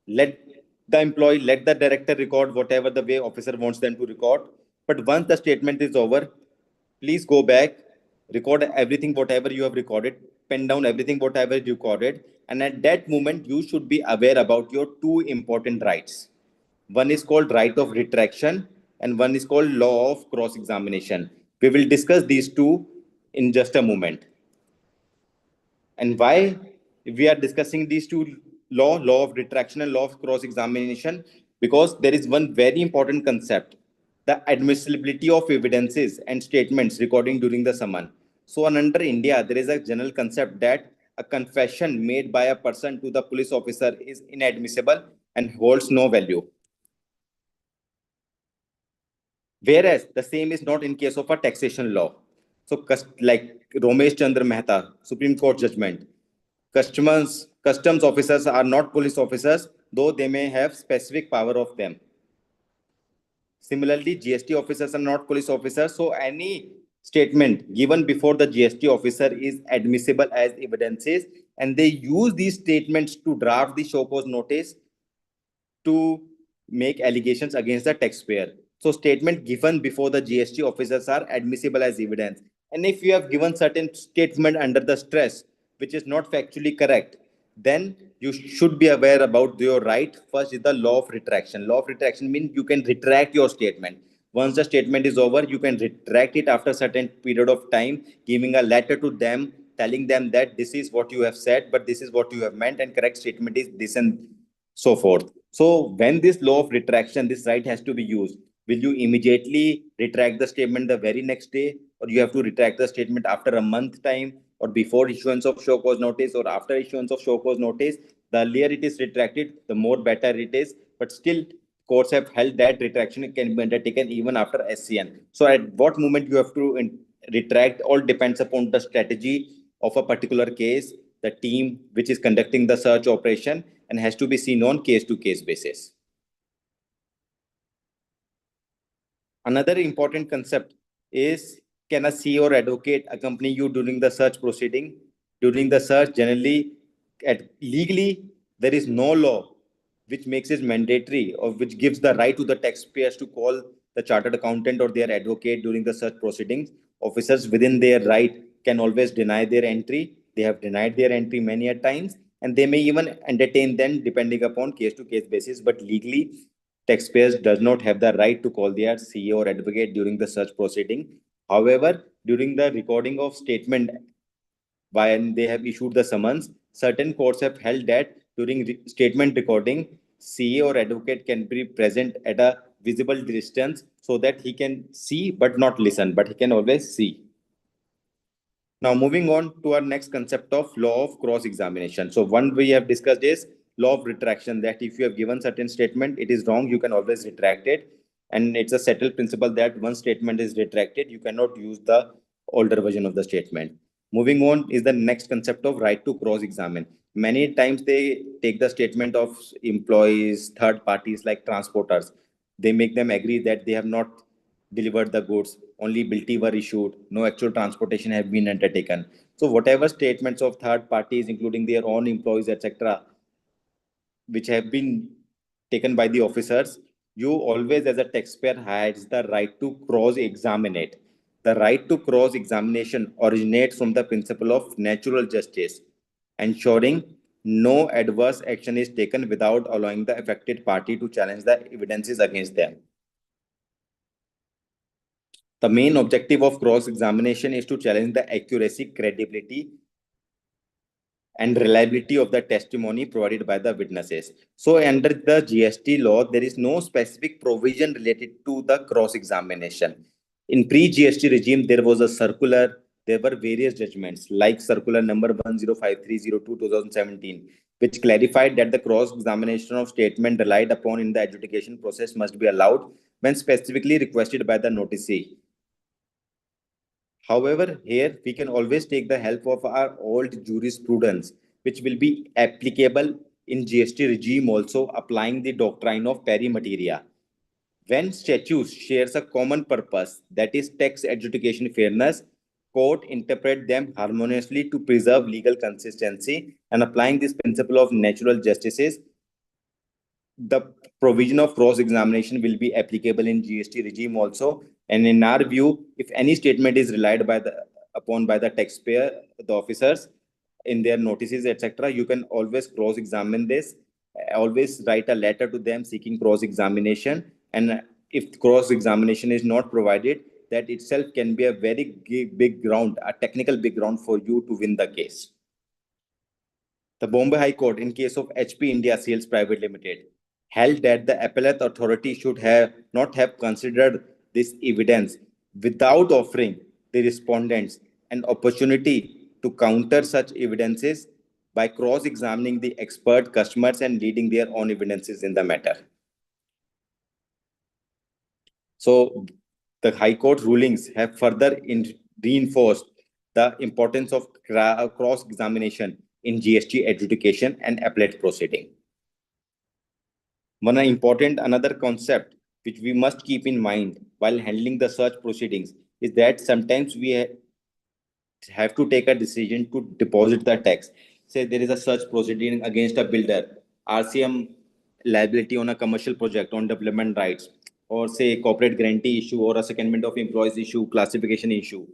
Let the employee, let the director record whatever the way officer wants them to record. But once the statement is over, please go back, record everything, whatever you have recorded, pen down everything, whatever you recorded. And at that moment, you should be aware about your two important rights. One is called right of retraction, and one is called law of cross examination. We will discuss these two in just a moment. And why we are discussing these two law of retraction and law of cross examination? Because there is one very important concept, the admissibility of evidences and statements recording during the summon. So under India, there is a general concept that a confession made by a person to the police officer is inadmissible and holds no value, whereas the same is not in case of a taxation law. So like Romesh Chandra Mehta Supreme Court judgment, customs officers are not police officers, though they may have specific power of them. Similarly, GST officers are not police officers, so any statement given before the GST officer is admissible as evidences, and they use these statements to draft the show cause notice to make allegations against the taxpayer. So statement given before the GST officers are admissible as evidence. And if you have given certain statement under the stress, which is not factually correct, then you should be aware about your right. First is the law of retraction. Law of retraction means you can retract your statement. Once the statement is over, you can retract it after a certain period of time, giving a letter to them, telling them that this is what you have said, but this is what you have meant, and correct statement is this and so forth. So when this law of retraction, this right has to be used, will you immediately retract the statement the very next day, or you have to retract the statement after a month time, or before issuance of show cause notice, or after issuance of show cause notice? The earlier it is retracted, the more better it is. But still, courts have held that retraction can be undertaken even after SCN. So at what moment you have to retract all depends upon the strategy of a particular case, the team which is conducting the search operation, and has to be seen on case to case basis. Another important concept is, can a C or advocate accompany you during the search proceeding? During the search, generally, legally, there is no law which makes it mandatory or which gives the right to the taxpayers to call the chartered accountant or their advocate during the search proceedings. Officers within their right can always deny their entry. They have denied their entry many a times, and they may even entertain them depending upon case to case basis. But legally, taxpayers does not have the right to call their CEO or advocate during the search proceeding. However, during the recording of statement when they have issued the summons, certain courts have held that during statement recording, CA or advocate can be present at a visible distance so that he can see but not listen, but he can always see. Now, moving on to our next concept of law of cross examination. So, one we have discussed is law of retraction, that if you have given certain statement, it is wrong, you can always retract it. And it's a settled principle that once statement is retracted, you cannot use the older version of the statement. Moving on is the next concept of right to cross examine. Many times they take the statement of employees, third parties like transporters. They make them agree that they have not delivered the goods, only bilty were issued, no actual transportation have been undertaken. So whatever statements of third parties, including their own employees, etc., which have been taken by the officers, you always as a taxpayer has the right to cross-examine it. The right to cross-examination originates from the principle of natural justice, ensuring no adverse action is taken without allowing the affected party to challenge the evidences against them. The main objective of cross examination is to challenge the accuracy, credibility, and reliability of the testimony provided by the witnesses. So, under the GST law, there is no specific provision related to the cross examination. In pre GST regime, there was a circular, there were various judgments, like circular number 105302 2017, which clarified that the cross examination of statement relied upon in the adjudication process must be allowed when specifically requested by the noticee. However, here we can always take the help of our old jurisprudence, which will be applicable in GST regime also, applying the doctrine of pari materia. When statutes shares a common purpose, that is tax adjudication fairness, court interpret them harmoniously to preserve legal consistency, and applying this principle of natural justices, the provision of cross examination will be applicable in GST regime also. And in our view, if any statement is relied by the upon by the taxpayer, the officers in their notices, etc., you can always cross-examine this. Always write a letter to them seeking cross-examination. And if cross-examination is not provided, that itself can be a very big ground, a technical big ground for you to win the case. The Bombay High Court, in case of HP India Sales Private Limited, held that the appellate authority should have not have considered this evidence without offering the respondents an opportunity to counter such evidences by cross-examining the expert customers and leading their own evidences in the matter. So the High Court rulings have further reinforced the importance of cross-examination in GST adjudication and appellate proceeding. One important another concept which we must keep in mind while handling the search proceedings is that sometimes we have to take a decision to deposit the tax. Say there is a search proceeding against a builder, RCM liability on a commercial project on development rights, or say corporate guarantee issue or a secondment of employees issue, classification issue.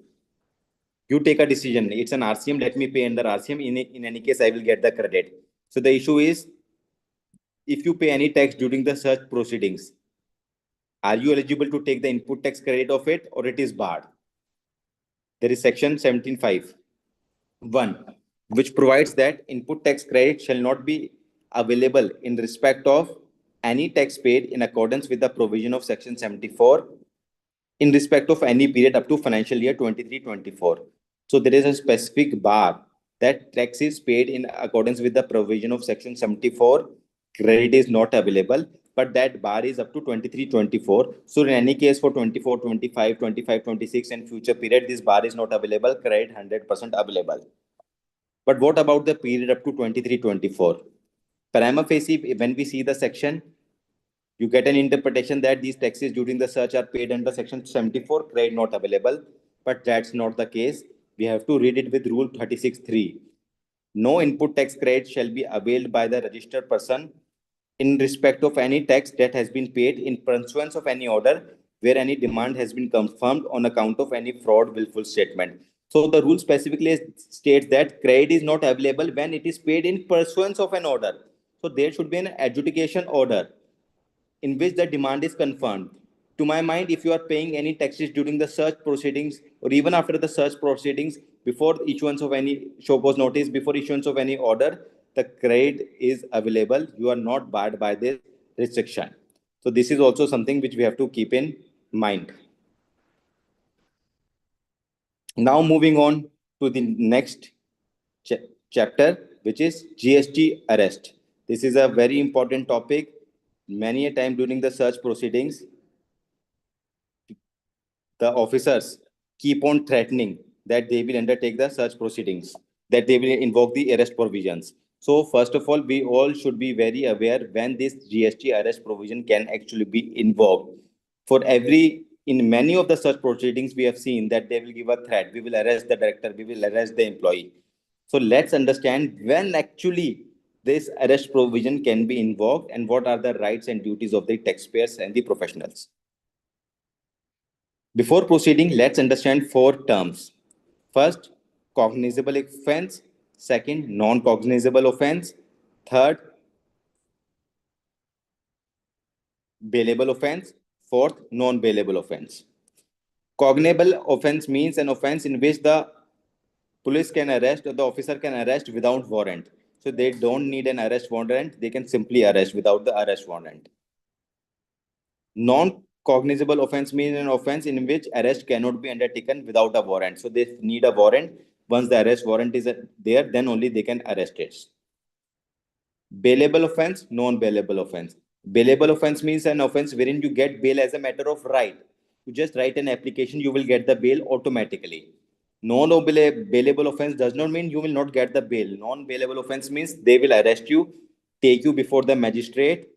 You take a decision. It's an RCM. Let me pay under RCM. In any case, I will get the credit. So the issue is, if you pay any tax during the search proceedings, are you eligible to take the input tax credit of it, or it is barred? There is section 17(5)(1), which provides that input tax credit shall not be available in respect of any tax paid in accordance with the provision of section 74 in respect of any period up to financial year 23-24. So there is a specific bar that tax is paid in accordance with the provision of section 74. Credit is not available, but that bar is up to 23-24. So in any case for 24-25, 25-26 and future period, this bar is not available, credit 100% available. But what about the period up to 23-24? Prima facie, when we see the section, you get an interpretation that these taxes during the search are paid under section 74, credit not available, but that's not the case. We have to read it with rule 36(3). No input tax credit shall be availed by the registered person in respect of any tax that has been paid in pursuance of any order where any demand has been confirmed on account of any fraud, willful statement. So the rule specifically states that credit is not available when it is paid in pursuance of an order. So there should be an adjudication order in which the demand is confirmed. To my mind, if you are paying any taxes during the search proceedings or even after the search proceedings, before issuance of any show cause notice, before issuance of any order, the credit is available. You are not barred by this restriction. So this is also something which we have to keep in mind. Now moving on to the next chapter, which is GST arrest. This is a very important topic. Many a time during the search proceedings, the officers keep on threatening that they will undertake the search proceedings, that they will invoke the arrest provisions. So first of all, we all should be very aware when this GST arrest provision can actually be invoked. For every, in many of the search proceedings, we have seen that they will give a threat. We will arrest the director. We will arrest the employee. So let's understand when actually this arrest provision can be invoked and what are the rights and duties of the taxpayers and the professionals. Before proceeding, let's understand four terms. First, cognizable offense. Second, non-cognizable offense. Third, bailable offense. Fourth, non-bailable offense. Cognizable offense means an offense in which the police can arrest or the officer can arrest without warrant. So they don't need an arrest warrant. They can simply arrest without the arrest warrant. Non-cognizable offense means an offense in which arrest cannot be undertaken without a warrant. So they need a warrant. Once the arrest warrant is there, then only they can arrest it. Bailable offense, non-bailable offense. Bailable offense means an offense wherein you get bail as a matter of right. You just write an application, you will get the bail automatically. Non-bailable offense does not mean you will not get the bail. Non-bailable offense means they will arrest you, take you before the magistrate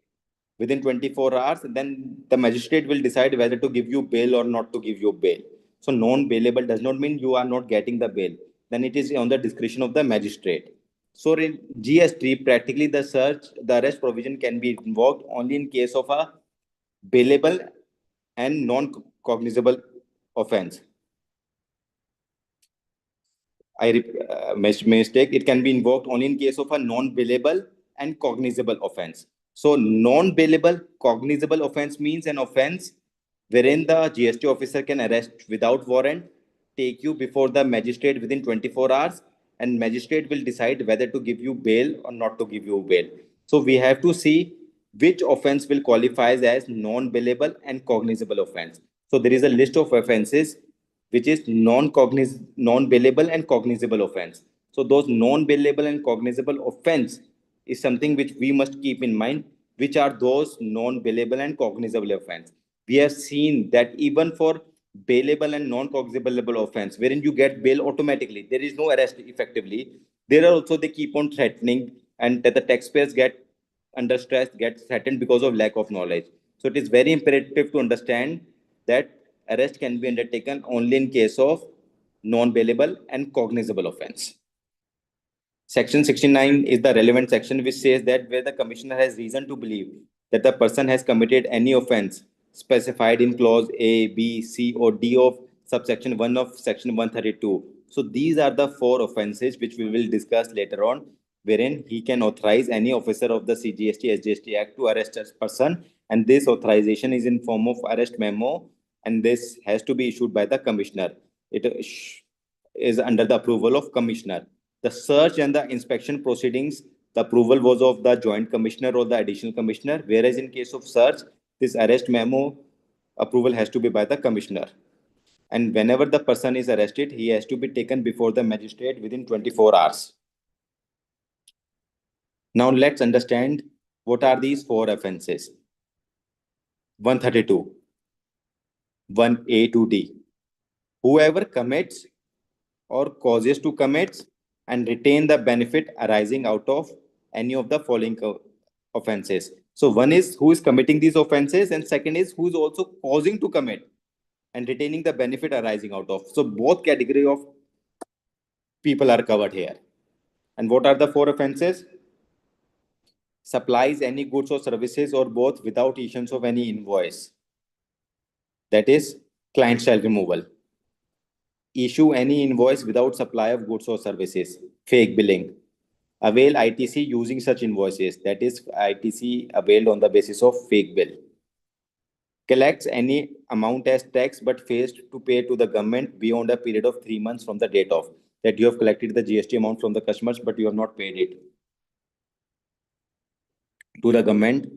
within 24 hours, then the magistrate will decide whether to give you bail or not to give you bail. So non-bailable does not mean you are not getting the bail. Then it is on the discretion of the magistrate. So in GST, practically the arrest provision can be invoked only in case of a bailable and non-cognizable offense. mistake. It can be invoked only in case of a non-bailable and cognizable offense. So non-bailable cognizable offense means an offense wherein the GST officer can arrest without warrant, take you before the magistrate within 24 hours, and magistrate will decide whether to give you bail or not to give you bail. So we have to see which offense will qualify as non-bailable and cognizable offense. So there is a list of offenses which is non-bailable and cognizable offense. So those non-bailable and cognizable offense is something which we must keep in mind, which are those non-bailable and cognizable offense. We have seen that even for bailable and non-cognizable offense, wherein you get bail automatically, there is no arrest effectively. There are also they keep on threatening, and that the taxpayers get under stress, get threatened because of lack of knowledge. So it is very imperative to understand that arrest can be undertaken only in case of non-bailable and cognizable offense. Section 69 is the relevant section which says that where the commissioner has reason to believe that the person has committed any offense specified in clause A, B, C, or D of subsection 1 of section 132. So these are the four offenses which we will discuss later on, wherein he can authorize any officer of the CGST SGST Act to arrest a person, and this authorization is in form of arrest memo, and this has to be issued by the commissioner. It is under the approval of commissioner. The search and the inspection proceedings, the approval was of the joint commissioner or the additional commissioner, whereas in case of search, this arrest memo approval has to be by the commissioner. And whenever the person is arrested, he has to be taken before the magistrate within 24 hours. Now let's understand what are these four offenses. 132, 1A to D. Whoever commits or causes to commit and retain the benefit arising out of any of the following offenses. So one is who is committing these offenses, and second is who is also causing to commit and retaining the benefit arising out of. So both category of people are covered here. And what are the four offenses? Supplies any goods or services or both without issuance of any invoice. That is client shall removal. Issue any invoice without supply of goods or services. Fake billing. Avail ITC using such invoices. That is ITC availed on the basis of fake bill. Collects any amount as tax but fails to pay to the government beyond a period of 3 months from the date of. That you have collected the GST amount from the customers but you have not paid it to the government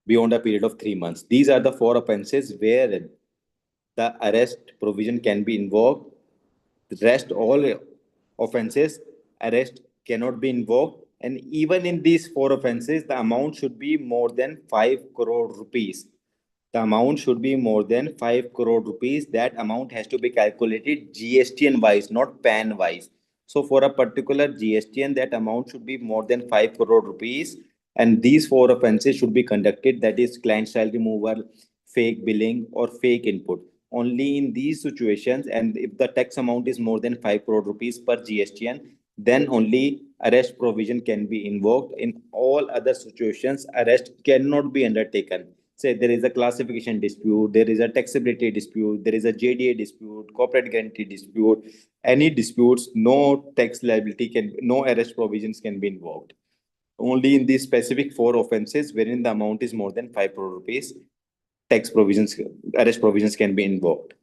beyond a period of 3 months. These are the four offenses where the arrest provision can be invoked. The rest all offenses, arrest cannot be invoked. And even in these four offenses, the amount should be more than 5 crore rupees. The amount should be more than 5 crore rupees. That amount has to be calculated GSTN wise, not PAN wise. So for a particular GSTN, that amount should be more than 5 crore rupees. And these four offenses should be conducted, that is client style removal, fake billing, or fake input. Only in these situations, and if the tax amount is more than 5 crore rupees per GSTN, then only arrest provision can be invoked. In all other situations, arrest cannot be undertaken. Say there is a classification dispute, there is a taxability dispute, there is a JDA dispute, corporate guarantee dispute, any disputes, no tax liability can, no arrest provisions can be invoked. Only in these specific four offenses wherein the amount is more than 5 crore rupees, tax provisions, arrest provisions can be invoked.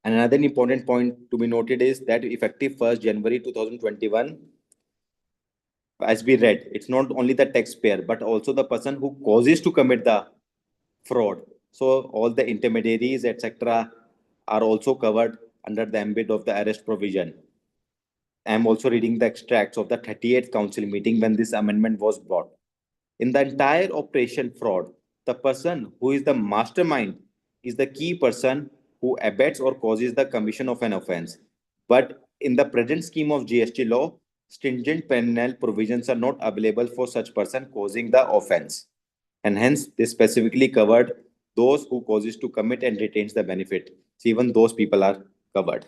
And another important point to be noted is that effective 1st January 2021, as we read, it's not only the taxpayer, but also the person who causes to commit the fraud. So all the intermediaries, etc., are also covered under the ambit of the arrest provision. I'm also reading the extracts of the 38th council meeting when this amendment was brought. In the entire operation fraud, the person who is the mastermind is the key person who abets or causes the commission of an offense. But in the present scheme of GST law, stringent penal provisions are not available for such person causing the offense. And hence, they specifically covered those who causes to commit and retains the benefit. So even those people are covered.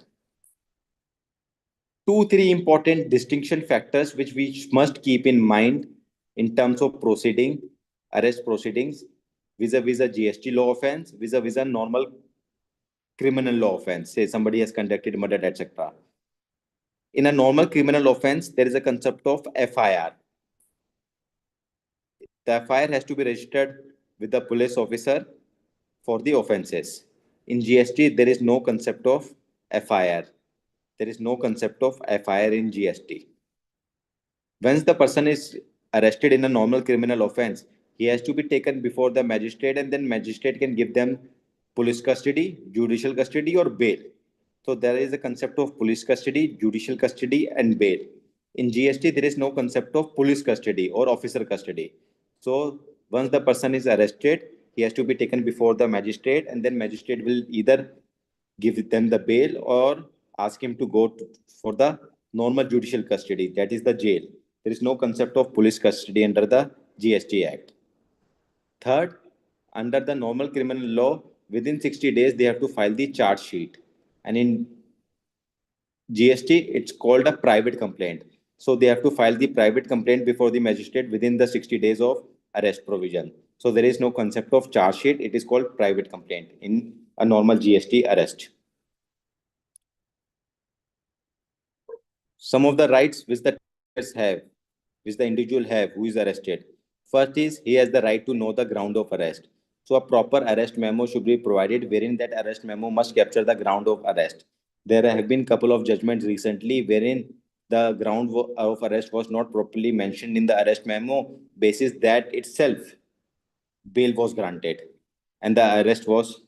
2, 3 important distinction factors which we must keep in mind in terms of proceeding, arrest proceedings, vis-a-vis a GST law offense, vis-a-vis a normal criminal law offense. Say somebody has conducted murder, etc. In a normal criminal offense, there is a concept of FIR. The FIR has to be registered with the police officer for the offenses. In GST, there is no concept of FIR. There is no concept of FIR in GST. Once the person is arrested in a normal criminal offense, he has to be taken before the magistrate, and then magistrate can give them police custody, judicial custody, or bail. So there is a concept of police custody, judicial custody, and bail. In GST, there is no concept of police custody or officer custody. So once the person is arrested, he has to be taken before the magistrate, and then magistrate will either give them the bail or ask him to go for the normal judicial custody, that is the jail. There is no concept of police custody under the GST Act. Third, under the normal criminal law, within 60 days, they have to file the charge sheet. And in GST, it's called a private complaint. So they have to file the private complaint before the magistrate within the 60 days of arrest provision. So there is no concept of charge sheet. It is called private complaint in a normal GST arrest. Some of the rights which the have, which the individual have who is arrested. First is he has the right to know the ground of arrest. So a proper arrest memo should be provided wherein that arrest memo must capture the ground of arrest. There have been couple of judgments recently wherein the ground of arrest was not properly mentioned in the arrest memo, basis that itself bail was granted and the arrest was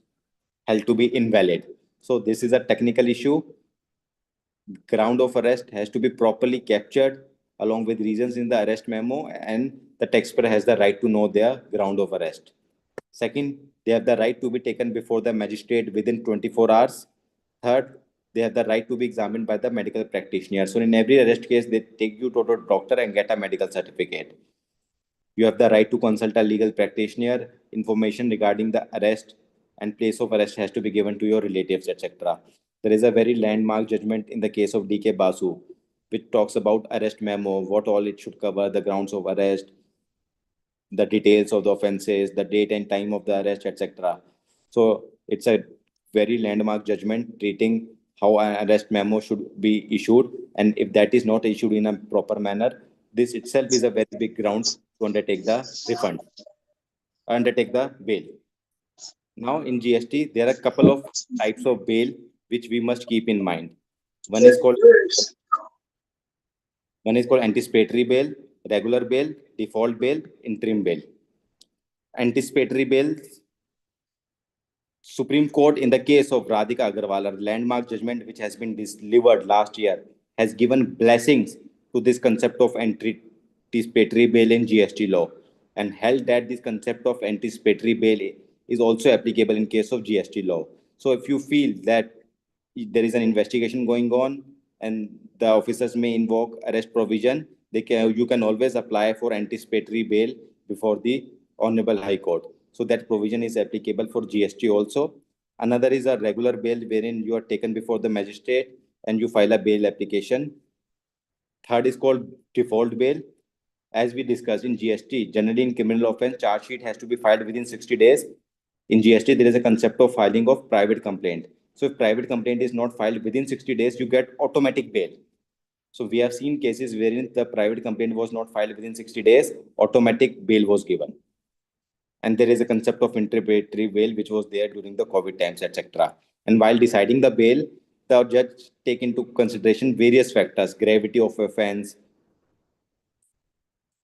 held to be invalid. So this is a technical issue. Ground of arrest has to be properly captured along with reasons in the arrest memo, and the taxpayer has the right to know their ground of arrest. Second, they have the right to be taken before the magistrate within 24 hours. Third, they have the right to be examined by the medical practitioner. So in every arrest case, they take you to a doctor and get a medical certificate. You have the right to consult a legal practitioner. Information regarding the arrest and place of arrest has to be given to your relatives, etc. There is a very landmark judgment in the case of DK Basu, which talks about arrest memo, what all it should cover, the grounds of arrest, the details of the offenses, the date and time of the arrest, etc. So it's a very landmark judgment treating how an arrest memo should be issued, and if that is not issued in a proper manner, this itself is a very big ground to undertake the refund, undertake the bail. Now in GST, there are a couple of types of bail which we must keep in mind. One is called one is called anticipatory bail, regular bail, default bail, interim bail. Anticipatory bail, Supreme Court, in the case of Radhika Agarwal, a landmark judgment which has been delivered last year, has given blessings to this concept of anticipatory bail in GST law and held that this concept of anticipatory bail is also applicable in case of GST law. So if you feel that there is an investigation going on and the officers may invoke arrest provision, you can always apply for anticipatory bail before the Honorable High Court. So that provision is applicable for GST also. Another is a regular bail wherein you are taken before the magistrate and you file a bail application. Third is called default bail. As we discussed in GST, generally in criminal offense, charge sheet has to be filed within 60 days. In GST, there is a concept of filing of private complaint. So if private complaint is not filed within 60 days, you get automatic bail. So we have seen cases wherein the private complaint was not filed within 60 days, automatic bail was given. And there is a concept of interpretatory bail which was there during the COVID times, etc. And while deciding the bail, the judge take into consideration various factors: gravity of offense,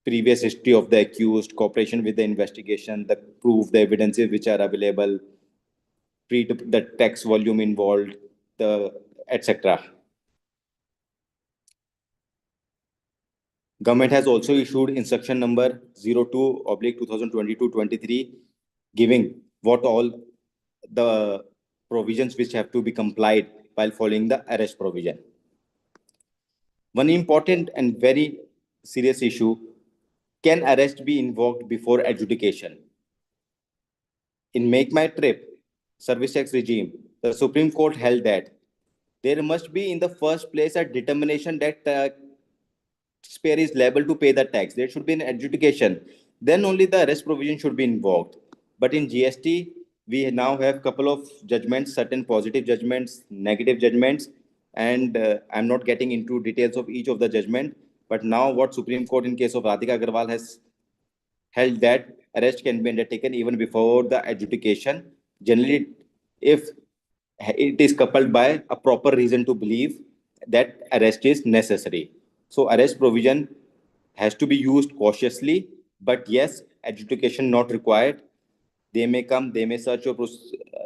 previous history of the accused, cooperation with the investigation, the proof, the evidences which are available, the text volume involved, the etc. Government has also issued instruction number 02/2022-23, giving what all the provisions which have to be complied while following the arrest provision. One important and very serious issue: can arrest be invoked before adjudication? In Make My Trip service tax regime, the Supreme Court held that there must be in the first place a determination that taxpayer is liable to pay the tax. There should be an adjudication. Then only the arrest provision should be invoked. But in GST, we now have couple of judgments, certain positive judgments, negative judgments, and I'm not getting into details of each of the judgment. But now, what Supreme Court in case of Radhika Agarwal has held that arrest can be undertaken even before the adjudication, generally, if it is coupled by a proper reason to believe that arrest is necessary. So, arrest provision has to be used cautiously, but yes, adjudication not required. They may come, they may search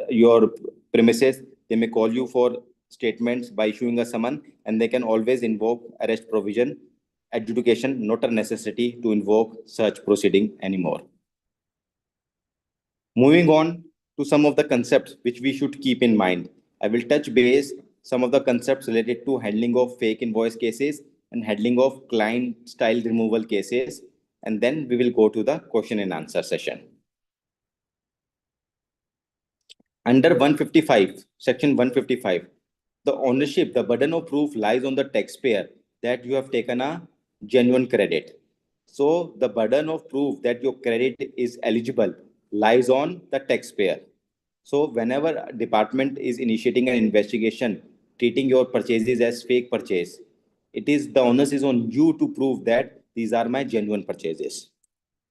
your premises, they may call you for statements by issuing a summon, and they can always invoke arrest provision. Adjudication, not a necessity to invoke such proceeding anymore. Moving on to some of the concepts which we should keep in mind. I will touch base some of the concepts related to handling of fake invoice cases and handling of client style removal cases, and then we will go to the question and answer session. Under 155, Section 155, the ownership, the burden of proof lies on the taxpayer that you have taken a genuine credit. So the burden of proof that your credit is eligible lies on the taxpayer. So whenever a department is initiating an investigation, treating your purchases as fake purchase, it is the onus is on you to prove that these are my genuine purchases.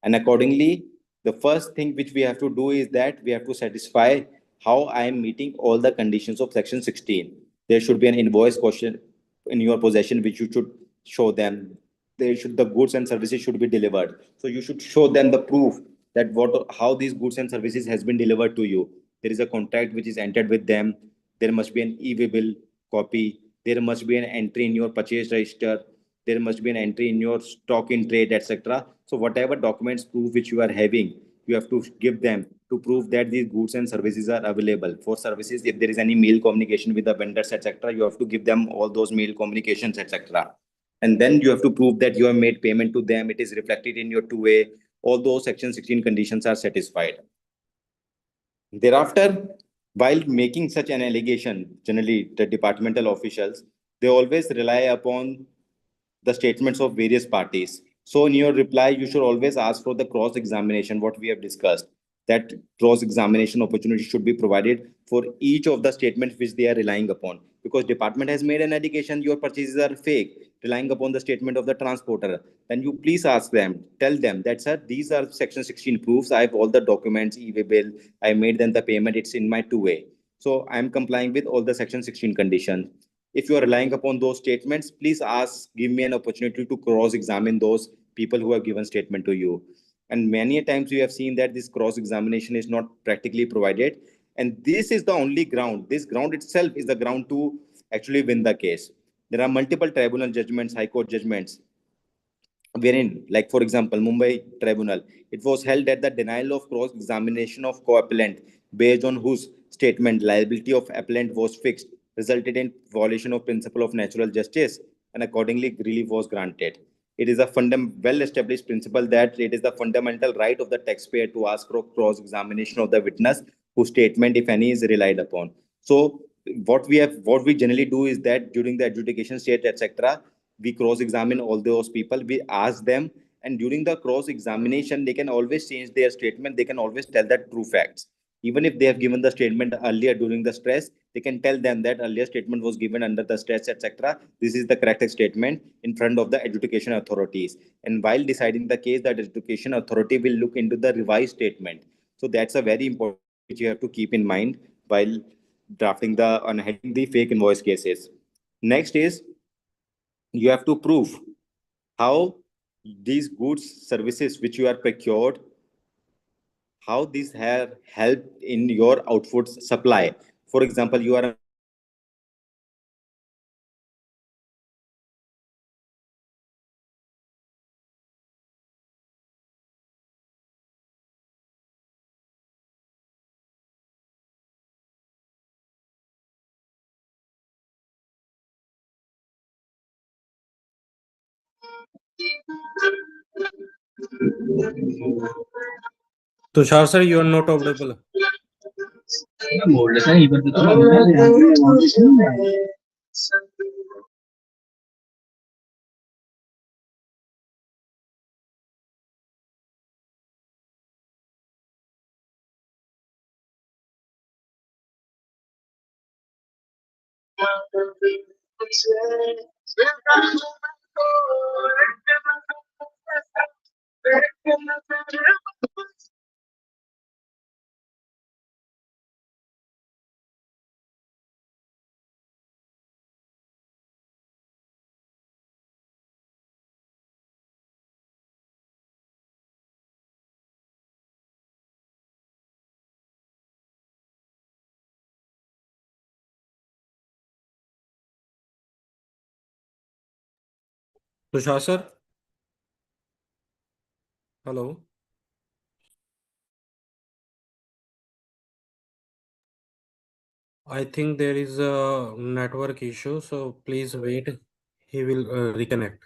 And accordingly, the first thing which we have to do is that we have to satisfy how I am meeting all the conditions of Section 16. There should be an invoice question in your possession which you should show them. The goods and services should be delivered. So you should show them the proof that what how these goods and services has been delivered to you. There is a contract which is entered with them. There must be an e-bill copy. There must be an entry in your purchase register. There must be an entry in your stock in trade, etc. So whatever documents proof which you are having, you have to give them to prove that these goods and services are available. For services, if there is any mail communication with the vendors, etc., you have to give them all those mail communications, etc. And then you have to prove that you have made payment to them. It is reflected in your 2A. All those Section 16 conditions are satisfied. Thereafter, while making such an allegation, generally the departmental officials, they always rely upon the statements of various parties. So in your reply, you should always ask for the cross examination, what we have discussed. That cross examination opportunity should be provided for each of the statements which they are relying upon. Because department has made an allegation your purchases are fake, relying upon the statement of the transporter. Then you please ask them, tell them that sir, these are Section 16 proofs. I have all the documents, e-way bill. I made them the payment. It's in my 2A. So I am complying with all the Section 16 conditions. If you are relying upon those statements, please ask, give me an opportunity to cross-examine those people who have given statement to you. And many times we have seen that this cross-examination is not practically provided. And this is the only ground. This ground itself is the ground to actually win the case. There are multiple tribunal judgments, high court judgments, wherein, like for example, Mumbai Tribunal, it was held that the denial of cross-examination of co-appellant based on whose statement liability of appellant was fixed resulted in violation of principle of natural justice, and accordingly relief was granted. It is a well-established principle that it is the fundamental right of the taxpayer to ask for cross-examination of the witness whose statement, if any, is relied upon. So what we generally do is that during the adjudication stage, etc., we cross examine all those people, we ask them, and during the cross examination they can always change their statement, they can always tell that true facts. Even if they have given the statement earlier during the stress, they can tell them that earlier statement was given under the stress, etc. This is the correct statement in front of the adjudication authorities, and while deciding the case, that education authority will look into the revised statement. So that's a very important thing which you have to keep in mind while drafting the on handling the fake invoice cases. Next is you have to prove how these goods services which you are procured, how these have helped in your output supply. For example, you are a manufacturer, you are making products, you are making you are making products, Tushar sir, you are not audible. Tushar sir, hello. I think there is a network issue, so please wait. He will reconnect.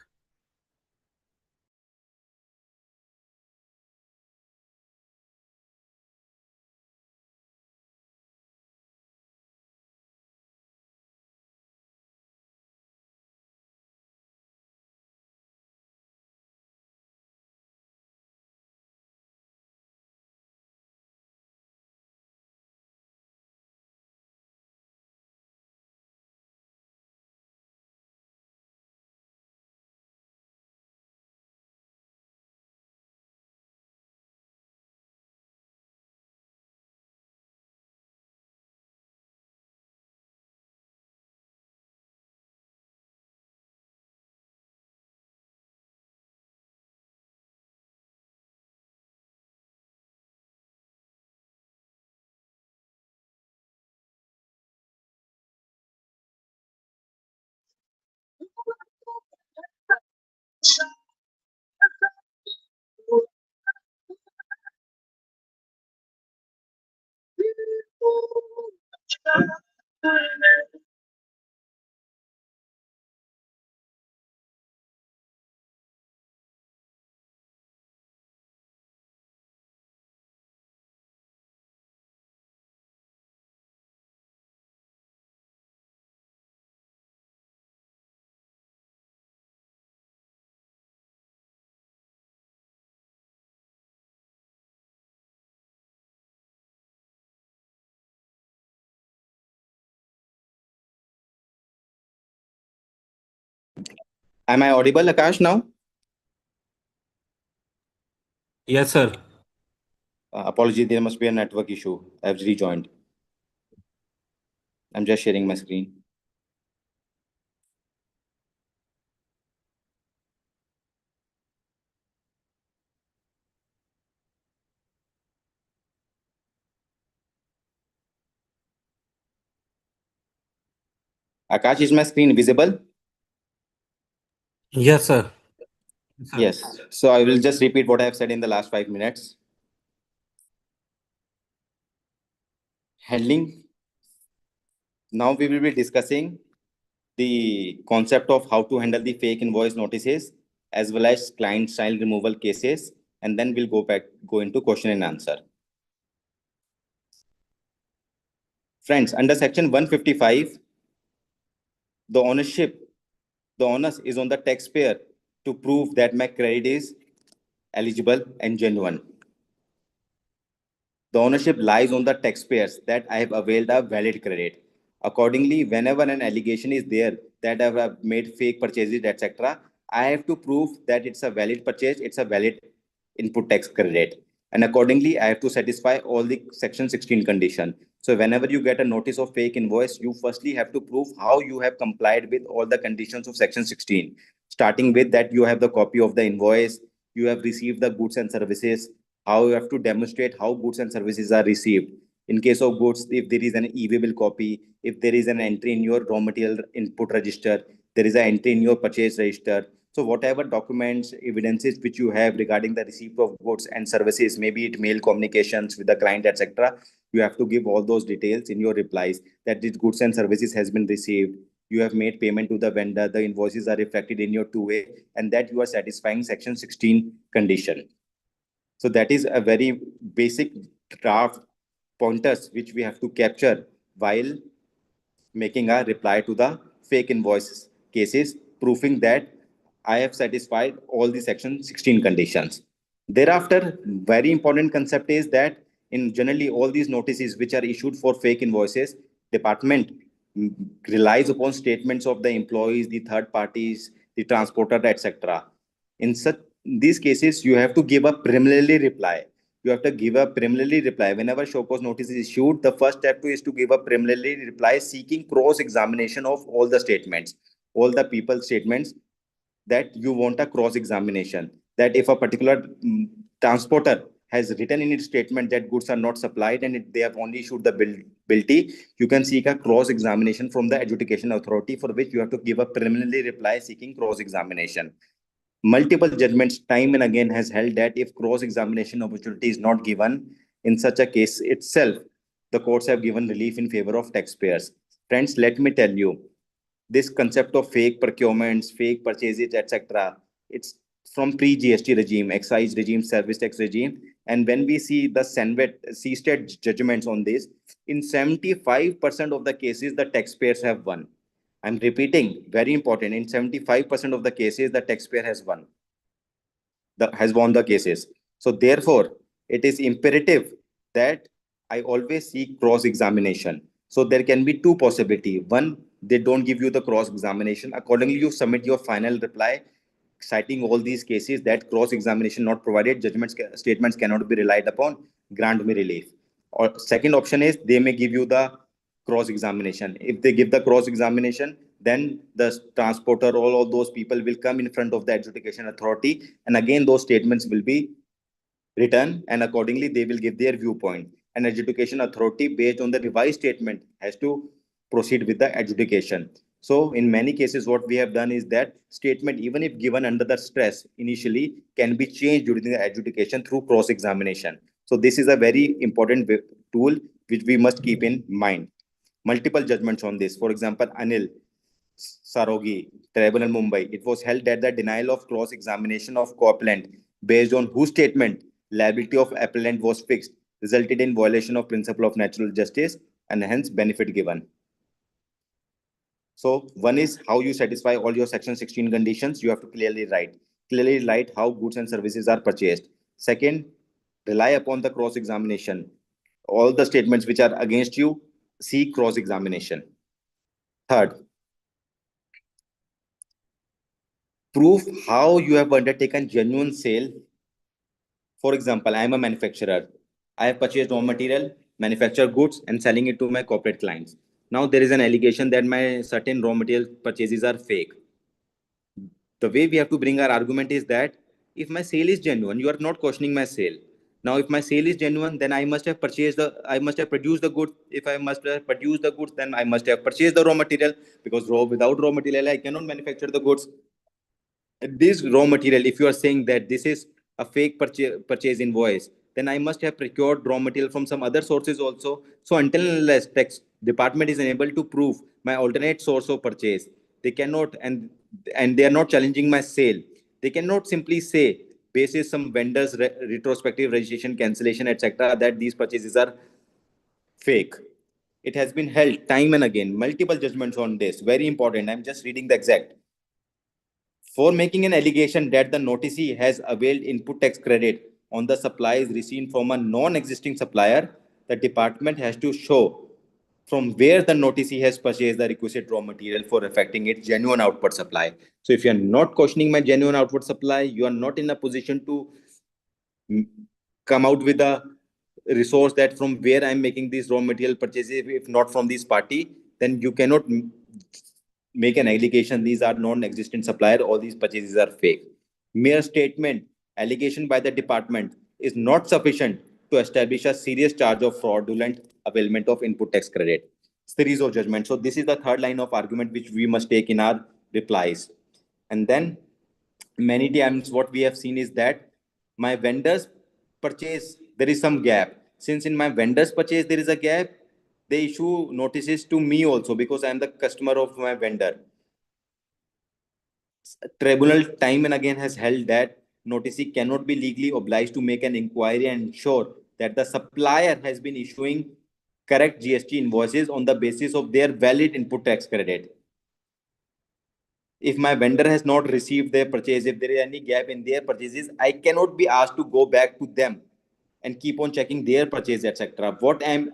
Am I audible, Akash, now? Yes, sir. Apology, there must be a network issue. I've rejoined. I'm just sharing my screen. Akash, is my screen visible? Yes, sir. Yes. So I will just repeat what I have said in the last 5 minutes. Handling. Now we will be discussing the concept of how to handle the fake invoice notices as well as client style removal cases, and then we'll go into question and answer. Friends, under section 155, the ownership, the onus is on the taxpayer to prove that my credit is eligible and genuine. The ownership lies on the taxpayers that I have availed a valid credit. Accordingly, whenever an allegation is there that I have made fake purchases, etc., I have to prove that it's a valid purchase, it's a valid input tax credit. And accordingly, I have to satisfy all the section 16 condition. So whenever you get a notice of fake invoice, you firstly have to prove how you have complied with all the conditions of section 16, starting with that you have the copy of the invoice, you have received the goods and services, how you have to demonstrate how goods and services are received. In case of goods, if there is an e-way copy, if there is an entry in your raw material input register, there is an entry in your purchase register. So whatever documents, evidences which you have regarding the receipt of goods and services, maybe it mail communications with the client, etc., you have to give all those details in your replies that these goods and services has been received. You have made payment to the vendor, the invoices are reflected in your two-way, and that you are satisfying section 16 condition. So that is a very basic draft pointers which we have to capture while making a reply to the fake invoice cases, proving that I have satisfied all the section 16 conditions. Thereafter, very important concept is that in generally all these notices which are issued for fake invoices, department relies upon statements of the employees, the third parties, the transporter, etc. In such these cases, you have to give a preliminary reply. You have to give a preliminary reply. Whenever show cause notice is issued, the first step is to give a preliminary reply seeking cross-examination of all the statements, all the people statements that you want a cross-examination. That if a particular transporter has written in its statement that goods are not supplied and they have only issued the bill T, you can seek a cross-examination from the adjudication authority, for which you have to give a preliminary reply seeking cross-examination. Multiple judgments time and again has held that if cross-examination opportunity is not given in such a case itself, the courts have given relief in favor of taxpayers. Friends, let me tell you, this concept of fake procurements, fake purchases, etc. It's from pre-GST regime, excise regime, service tax regime. And when we see the CSTAT judgments on this, in 75% of the cases, the taxpayers have won. I'm repeating, very important. In 75% of the cases, the taxpayer has won. Has won the cases. So therefore, it is imperative that I always seek cross-examination. So there can be two possibilities. One, they don't give you the cross-examination. Accordingly, you submit your final reply citing all these cases that cross-examination not provided, statements cannot be relied upon, grant me relief. Or second option is they may give you the cross-examination. If they give the cross-examination, then the transporter, all of those people will come in front of the adjudication authority, and again those statements will be written, and accordingly they will give their viewpoint. An adjudication authority based on the revised statement has to proceed with the adjudication. So in many cases, what we have done is that statement, even if given under the stress initially, can be changed during the adjudication through cross-examination. So this is a very important tool which we must keep in mind. Multiple judgments on this. For example, Anil Sarogi, Tribunal Mumbai, it was held that the denial of cross-examination of co-appellant based on whose statement liability of appellant was fixed resulted in violation of principle of natural justice and hence benefit given. So one is how you satisfy all your section 16 conditions. You have to clearly write how goods and services are purchased. Second, rely upon the cross-examination. All the statements which are against you, seek cross-examination. Third, prove how you have undertaken genuine sale. For example, I am a manufacturer. I have purchased raw material, manufacture goods, and selling it to my corporate clients. Now there is an allegation that my certain raw material purchases are fake. The way we have to bring our argument is that if my sale is genuine, you are not questioning my sale. Now, if my sale is genuine, then I must have produced the goods. If I must have produced the goods, then I must have purchased the raw material, because without raw material, I cannot manufacture the goods. This raw material, if you are saying that this is a fake purchase invoice, then I must have procured raw material from some other sources also. So until unless tax department is unable to prove my alternate source of purchase, they cannot, and they are not challenging my sale. They cannot simply say, basis some vendors retrospective registration cancellation, etc., that these purchases are fake. It has been held time and again, multiple judgments on this. Very important. I'm just reading the exact. For making an allegation that the noticee has availed input tax credit on the supplies received from a non-existing supplier, the department has to show from where the noticee has purchased the requisite raw material for effecting its genuine output supply. So if you are not questioning my genuine output supply, you are not in a position to come out with a resource that from where I'm making these raw material purchases, if not from this party, then you cannot make an allegation these are non-existent supplier, all these purchases are fake. Mere statement, allegation by the department is not sufficient to establish a serious charge of fraudulent availment of input tax credit. Series of judgment. So this is the third line of argument which we must take in our replies. And then many times what we have seen is that my vendors purchase, there is some gap. Since in my vendors purchase there is a gap, they issue notices to me also because I am the customer of my vendor. Tribunal time and again has held that noticee cannot be legally obliged to make an inquiry and ensure that the supplier has been issuing correct GST invoices on the basis of their valid input tax credit. If my vendor has not received their purchase, if there is any gap in their purchases, I cannot be asked to go back to them and keep on checking their purchase, etc. What I'm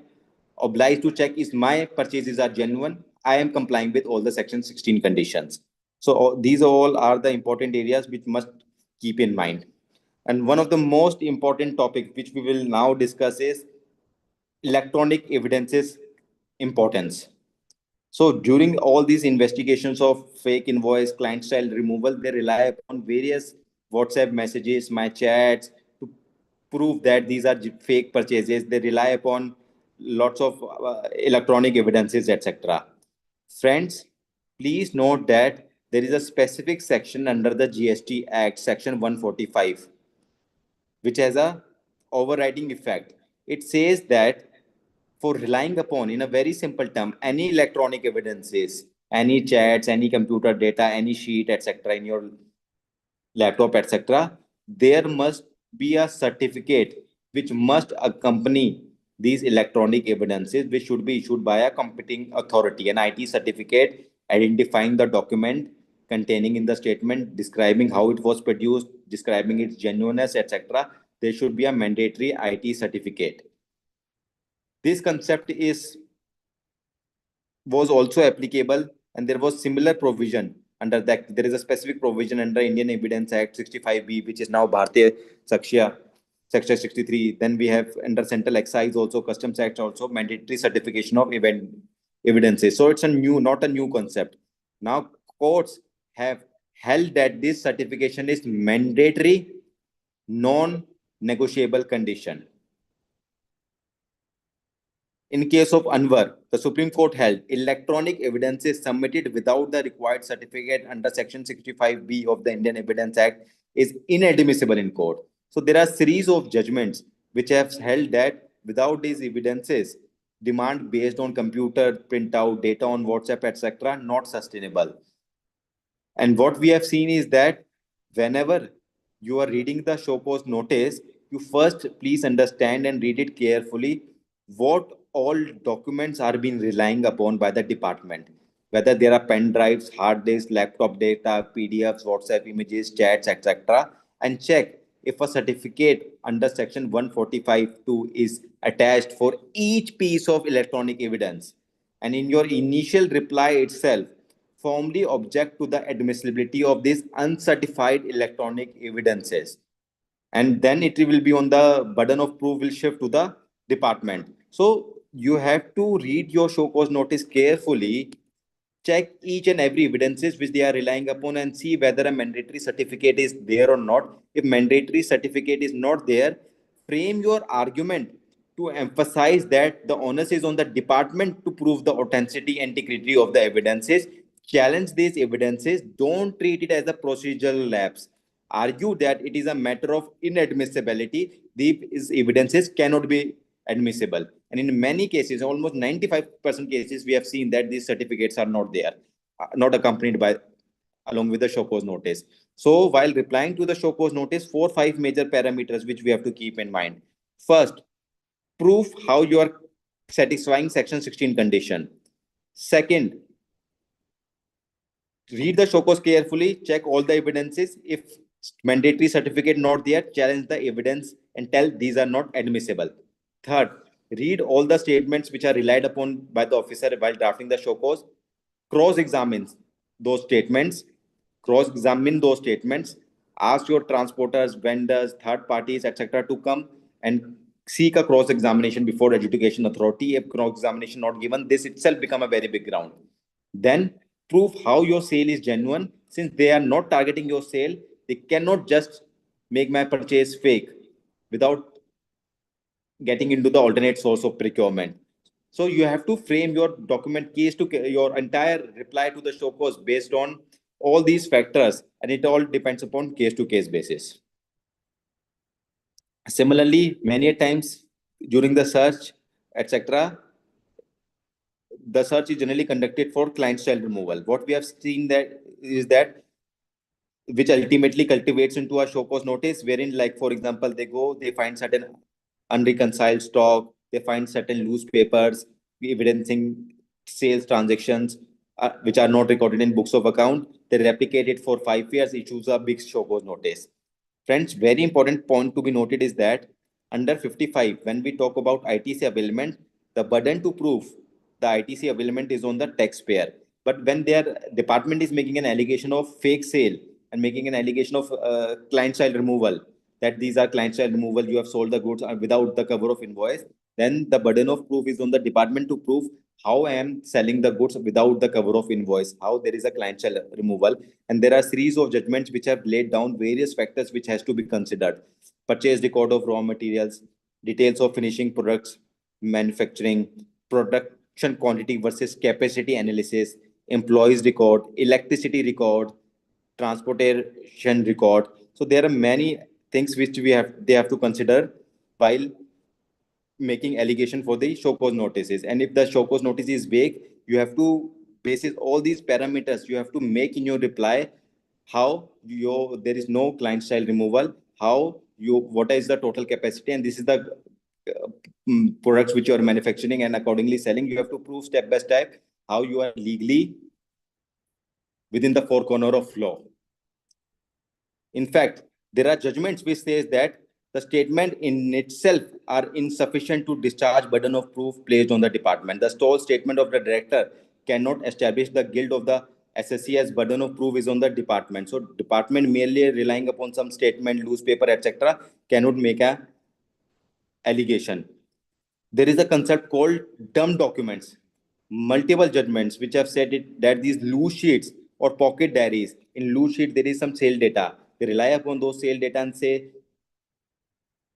obliged to check is my purchases are genuine. I am complying with all the section 16 conditions. So these all are the important areas which must keep in mind. And one of the most important topic which we will now discuss is electronic evidences importance. So during all these investigations of fake invoice, client style removal, they rely upon various WhatsApp messages, my chats to prove that these are fake purchases. They rely upon lots of electronic evidences, etc. Friends, please note that there is a specific section under the GST Act, Section 145, which has a overriding effect. It says that for relying upon, in a very simple term, any electronic evidences, any chats, any computer data, any sheet, etc., in your laptop, etc., there must be a certificate which must accompany these electronic evidences, which should be issued by a competing authority, an IT certificate identifying the document containing in the statement, describing how it was produced, describing its genuineness, etc. There should be a mandatory IT certificate. This concept was also applicable, and there was similar provision under that. There is a specific provision under Indian Evidence Act 65B, which is now Bharatiya Sakshya Section 63. Then we have under Central Excise also, Customs Act also, mandatory certification of evidences. So it's a new, not a new concept. Now courts have held that this certification is mandatory, non-negotiable condition. In case of Anwar, the Supreme Court held electronic evidences submitted without the required certificate under Section 65B of the Indian Evidence Act is inadmissible in court. So there are series of judgments which have held that without these evidences, demand based on computer printout, data on WhatsApp, etc., not sustainable. And what we have seen is that whenever you are reading the show cause notice, you first please understand and read it carefully what all documents are being relying upon by the department, whether there are pen drives, hard disks, laptop data, PDFs, WhatsApp images, chats, etc. And check if a certificate under section 145(2) is attached for each piece of electronic evidence. And in your initial reply itself, firmly object to the admissibility of these uncertified electronic evidences, and then it will be on the burden of proof will shift to the department. So you have to read your show cause notice carefully, check each and every evidences which they are relying upon, and see whether a mandatory certificate is there or not. If mandatory certificate is not there, frame your argument to emphasize that the onus is on the department to prove the authenticity and integrity of the evidences. Challenge these evidences, don't treat it as a procedural lapse. Argue that it is a matter of inadmissibility. These evidences cannot be admissible. And in many cases, almost 95% cases, we have seen that these certificates are not there, not accompanied by along with the show cause notice. So while replying to the show cause notice, 4 5 major parameters which we have to keep in mind. First, proof how you are satisfying section 16 condition. Second, read the show cause carefully, check all the evidences. If mandatory certificate not there, challenge the evidence and tell these are not admissible. Third, read all the statements which are relied upon by the officer while drafting the show cause. Cross-examine those statements. Cross-examine those statements. Ask your transporters, vendors, third parties, etc., to come and seek a cross-examination before adjudication authority. If cross-examination not given, this itself become a very big ground. Then prove how your sale is genuine. Since they are not targeting your sale, they cannot just make my purchase fake without getting into the alternate source of procurement. So you have to frame your document case to your entire reply to the show cause based on all these factors, and it all depends upon case to case basis. Similarly, many times during the search, etc., the search is generally conducted for client style removal. What we have seen that is that which ultimately cultivates into a show cause notice, wherein, like, for example, they go, they find certain unreconciled stock, they find certain loose papers evidencing sales transactions which are not recorded in books of account. They replicate it for 5 years, issues a big show cause notice. Friends, very important point to be noted is that under 55, when we talk about ITC availment, the burden to prove the ITC availment is on the taxpayer. But when their department is making an allegation of fake sale and making an allegation of client child removal, that these are client child removal, you have sold the goods without the cover of invoice, then the burden of proof is on the department to prove how I am selling the goods without the cover of invoice, how there is a client child removal. And there are series of judgments which have laid down various factors which has to be considered. Purchase record of raw materials, details of finishing products, manufacturing, production quantity versus capacity analysis, employees record, electricity record, transportation record. So there are many things which they have to consider while making allegation for the show cause notices. And if the show cause notice is vague, you have to basis all these parameters. You have to make in your reply how there is no client child removal, how you what is the total capacity, and this is the products which you are manufacturing and accordingly selling. You have to prove step by step how you are legally within the four corner of law. In fact, there are judgments which says that the statement in itself are insufficient to discharge burden of proof placed on the department. The sole statement of the director cannot establish the guilt of the SSC as burden of proof is on the department. So department merely relying upon some statement, loose paper, etc., cannot make a allegation. There is a concept called dumb documents. Multiple judgments which have said that these loose sheets or pocket diaries, in loose sheet there is some sale data. They rely upon those sale data and say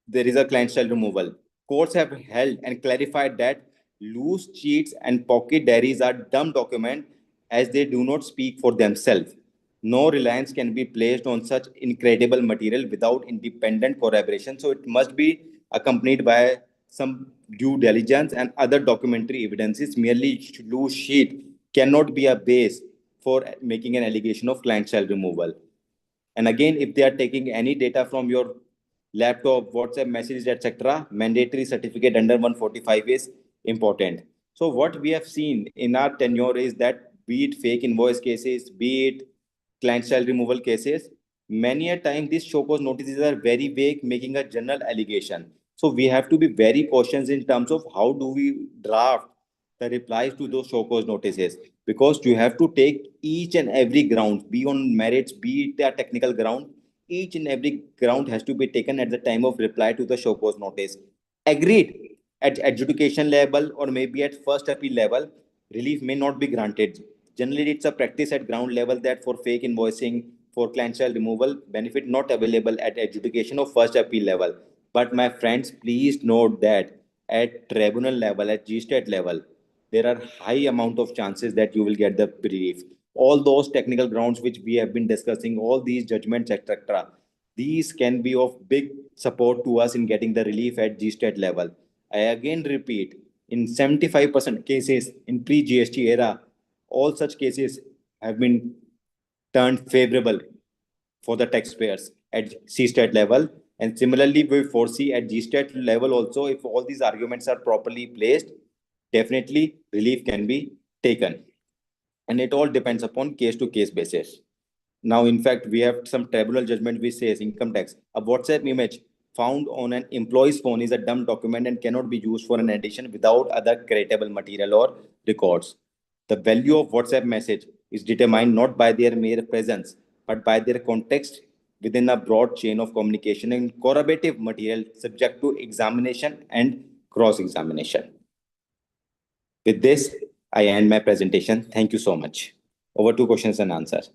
there is a client style removal. Courts have held and clarified that loose sheets and pocket diaries are dumb document as they do not speak for themselves. No reliance can be placed on such incredible material without independent corroboration. So it must be accompanied by some due diligence and other documentary evidences. Merely loose sheet cannot be a base for making an allegation of client child removal. And again, if they are taking any data from your laptop, WhatsApp messages, etc., mandatory certificate under 145 is important. So what we have seen in our tenure is that be it fake invoice cases, be it client child removal cases, many a time these show cause notices are very vague, making a general allegation. So we have to be very cautious in terms of how do we draft the replies to those show cause notices, because you have to take each and every ground, be on merits, be it a technical ground, each and every ground has to be taken at the time of reply to the show cause notice. Agreed, at adjudication level or maybe at first appeal level, relief may not be granted. Generally, it's a practice at ground level that for fake invoicing, for client child removal, benefit not available at adjudication or first appeal level. But my friends, please note that at tribunal level, at G-state level, there are high amount of chances that you will get the relief. All those technical grounds which we have been discussing, all these judgments, etc., these can be of big support to us in getting the relief at G-state level. I again repeat, in 75% cases in pre-GST era, all such cases have been turned favorable for the taxpayers at C-state level. And similarly, we foresee at G-state level also, if all these arguments are properly placed, definitely relief can be taken. And it all depends upon case-to-case basis. Now, in fact, we have some tribunal judgment which says income tax. A WhatsApp image found on an employee's phone is a dumb document and cannot be used for an addition without other creditable material or records. The value of WhatsApp message is determined not by their mere presence, but by their context within a broad chain of communication and corroborative material subject to examination and cross-examination. With this, I end my presentation. Thank you so much. Over to questions and answers.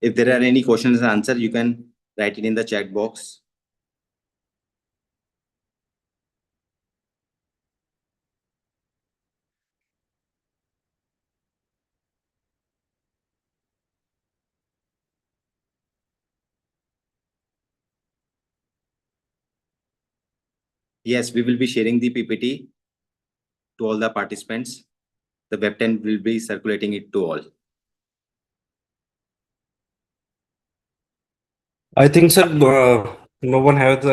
If there are any questions and answers, you can write it in the chat box. Yes, we will be sharing the PPT to all the participants. The Web10 will be circulating it to all. I think, sir, no one has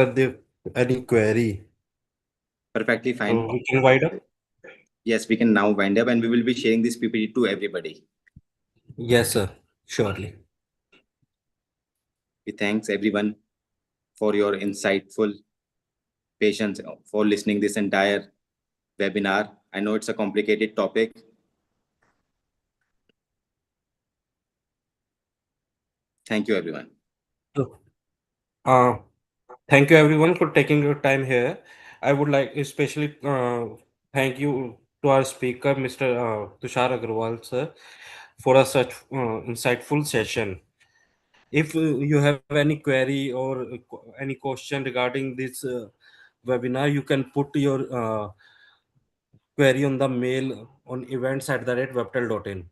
any query. Perfectly fine. So we can wind up? Yes, we can now wind up, and we will be sharing this PPT to everybody. Yes, sir. Surely. We thanks everyone for your insightful patience for listening this entire webinar. I know it's a complicated topic. Thank you, everyone. So, uh, thank you everyone for taking your time here. I would like especially thank you to our speaker, Mr. Tushar Aggarwal, sir, for a such insightful session. If you have any query or any question regarding this webinar, you can put your query on the mail on events@webtel.in,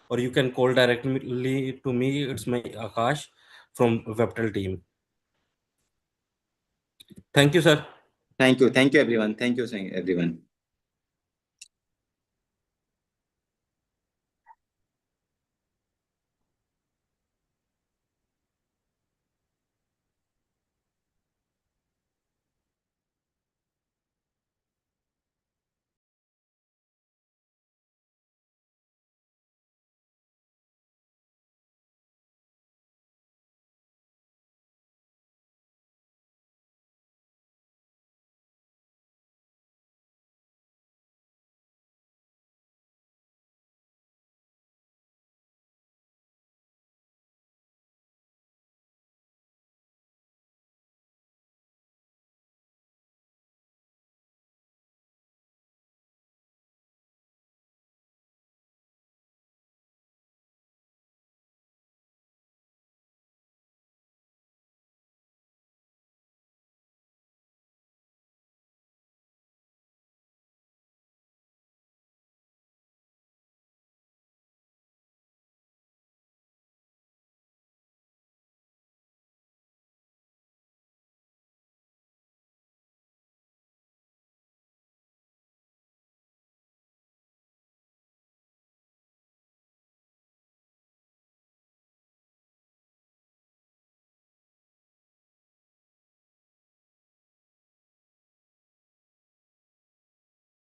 or you can call directly to me. It's my Akash from Webtel team. Thank you, sir. Thank you. Thank you, everyone. Thank you, everyone.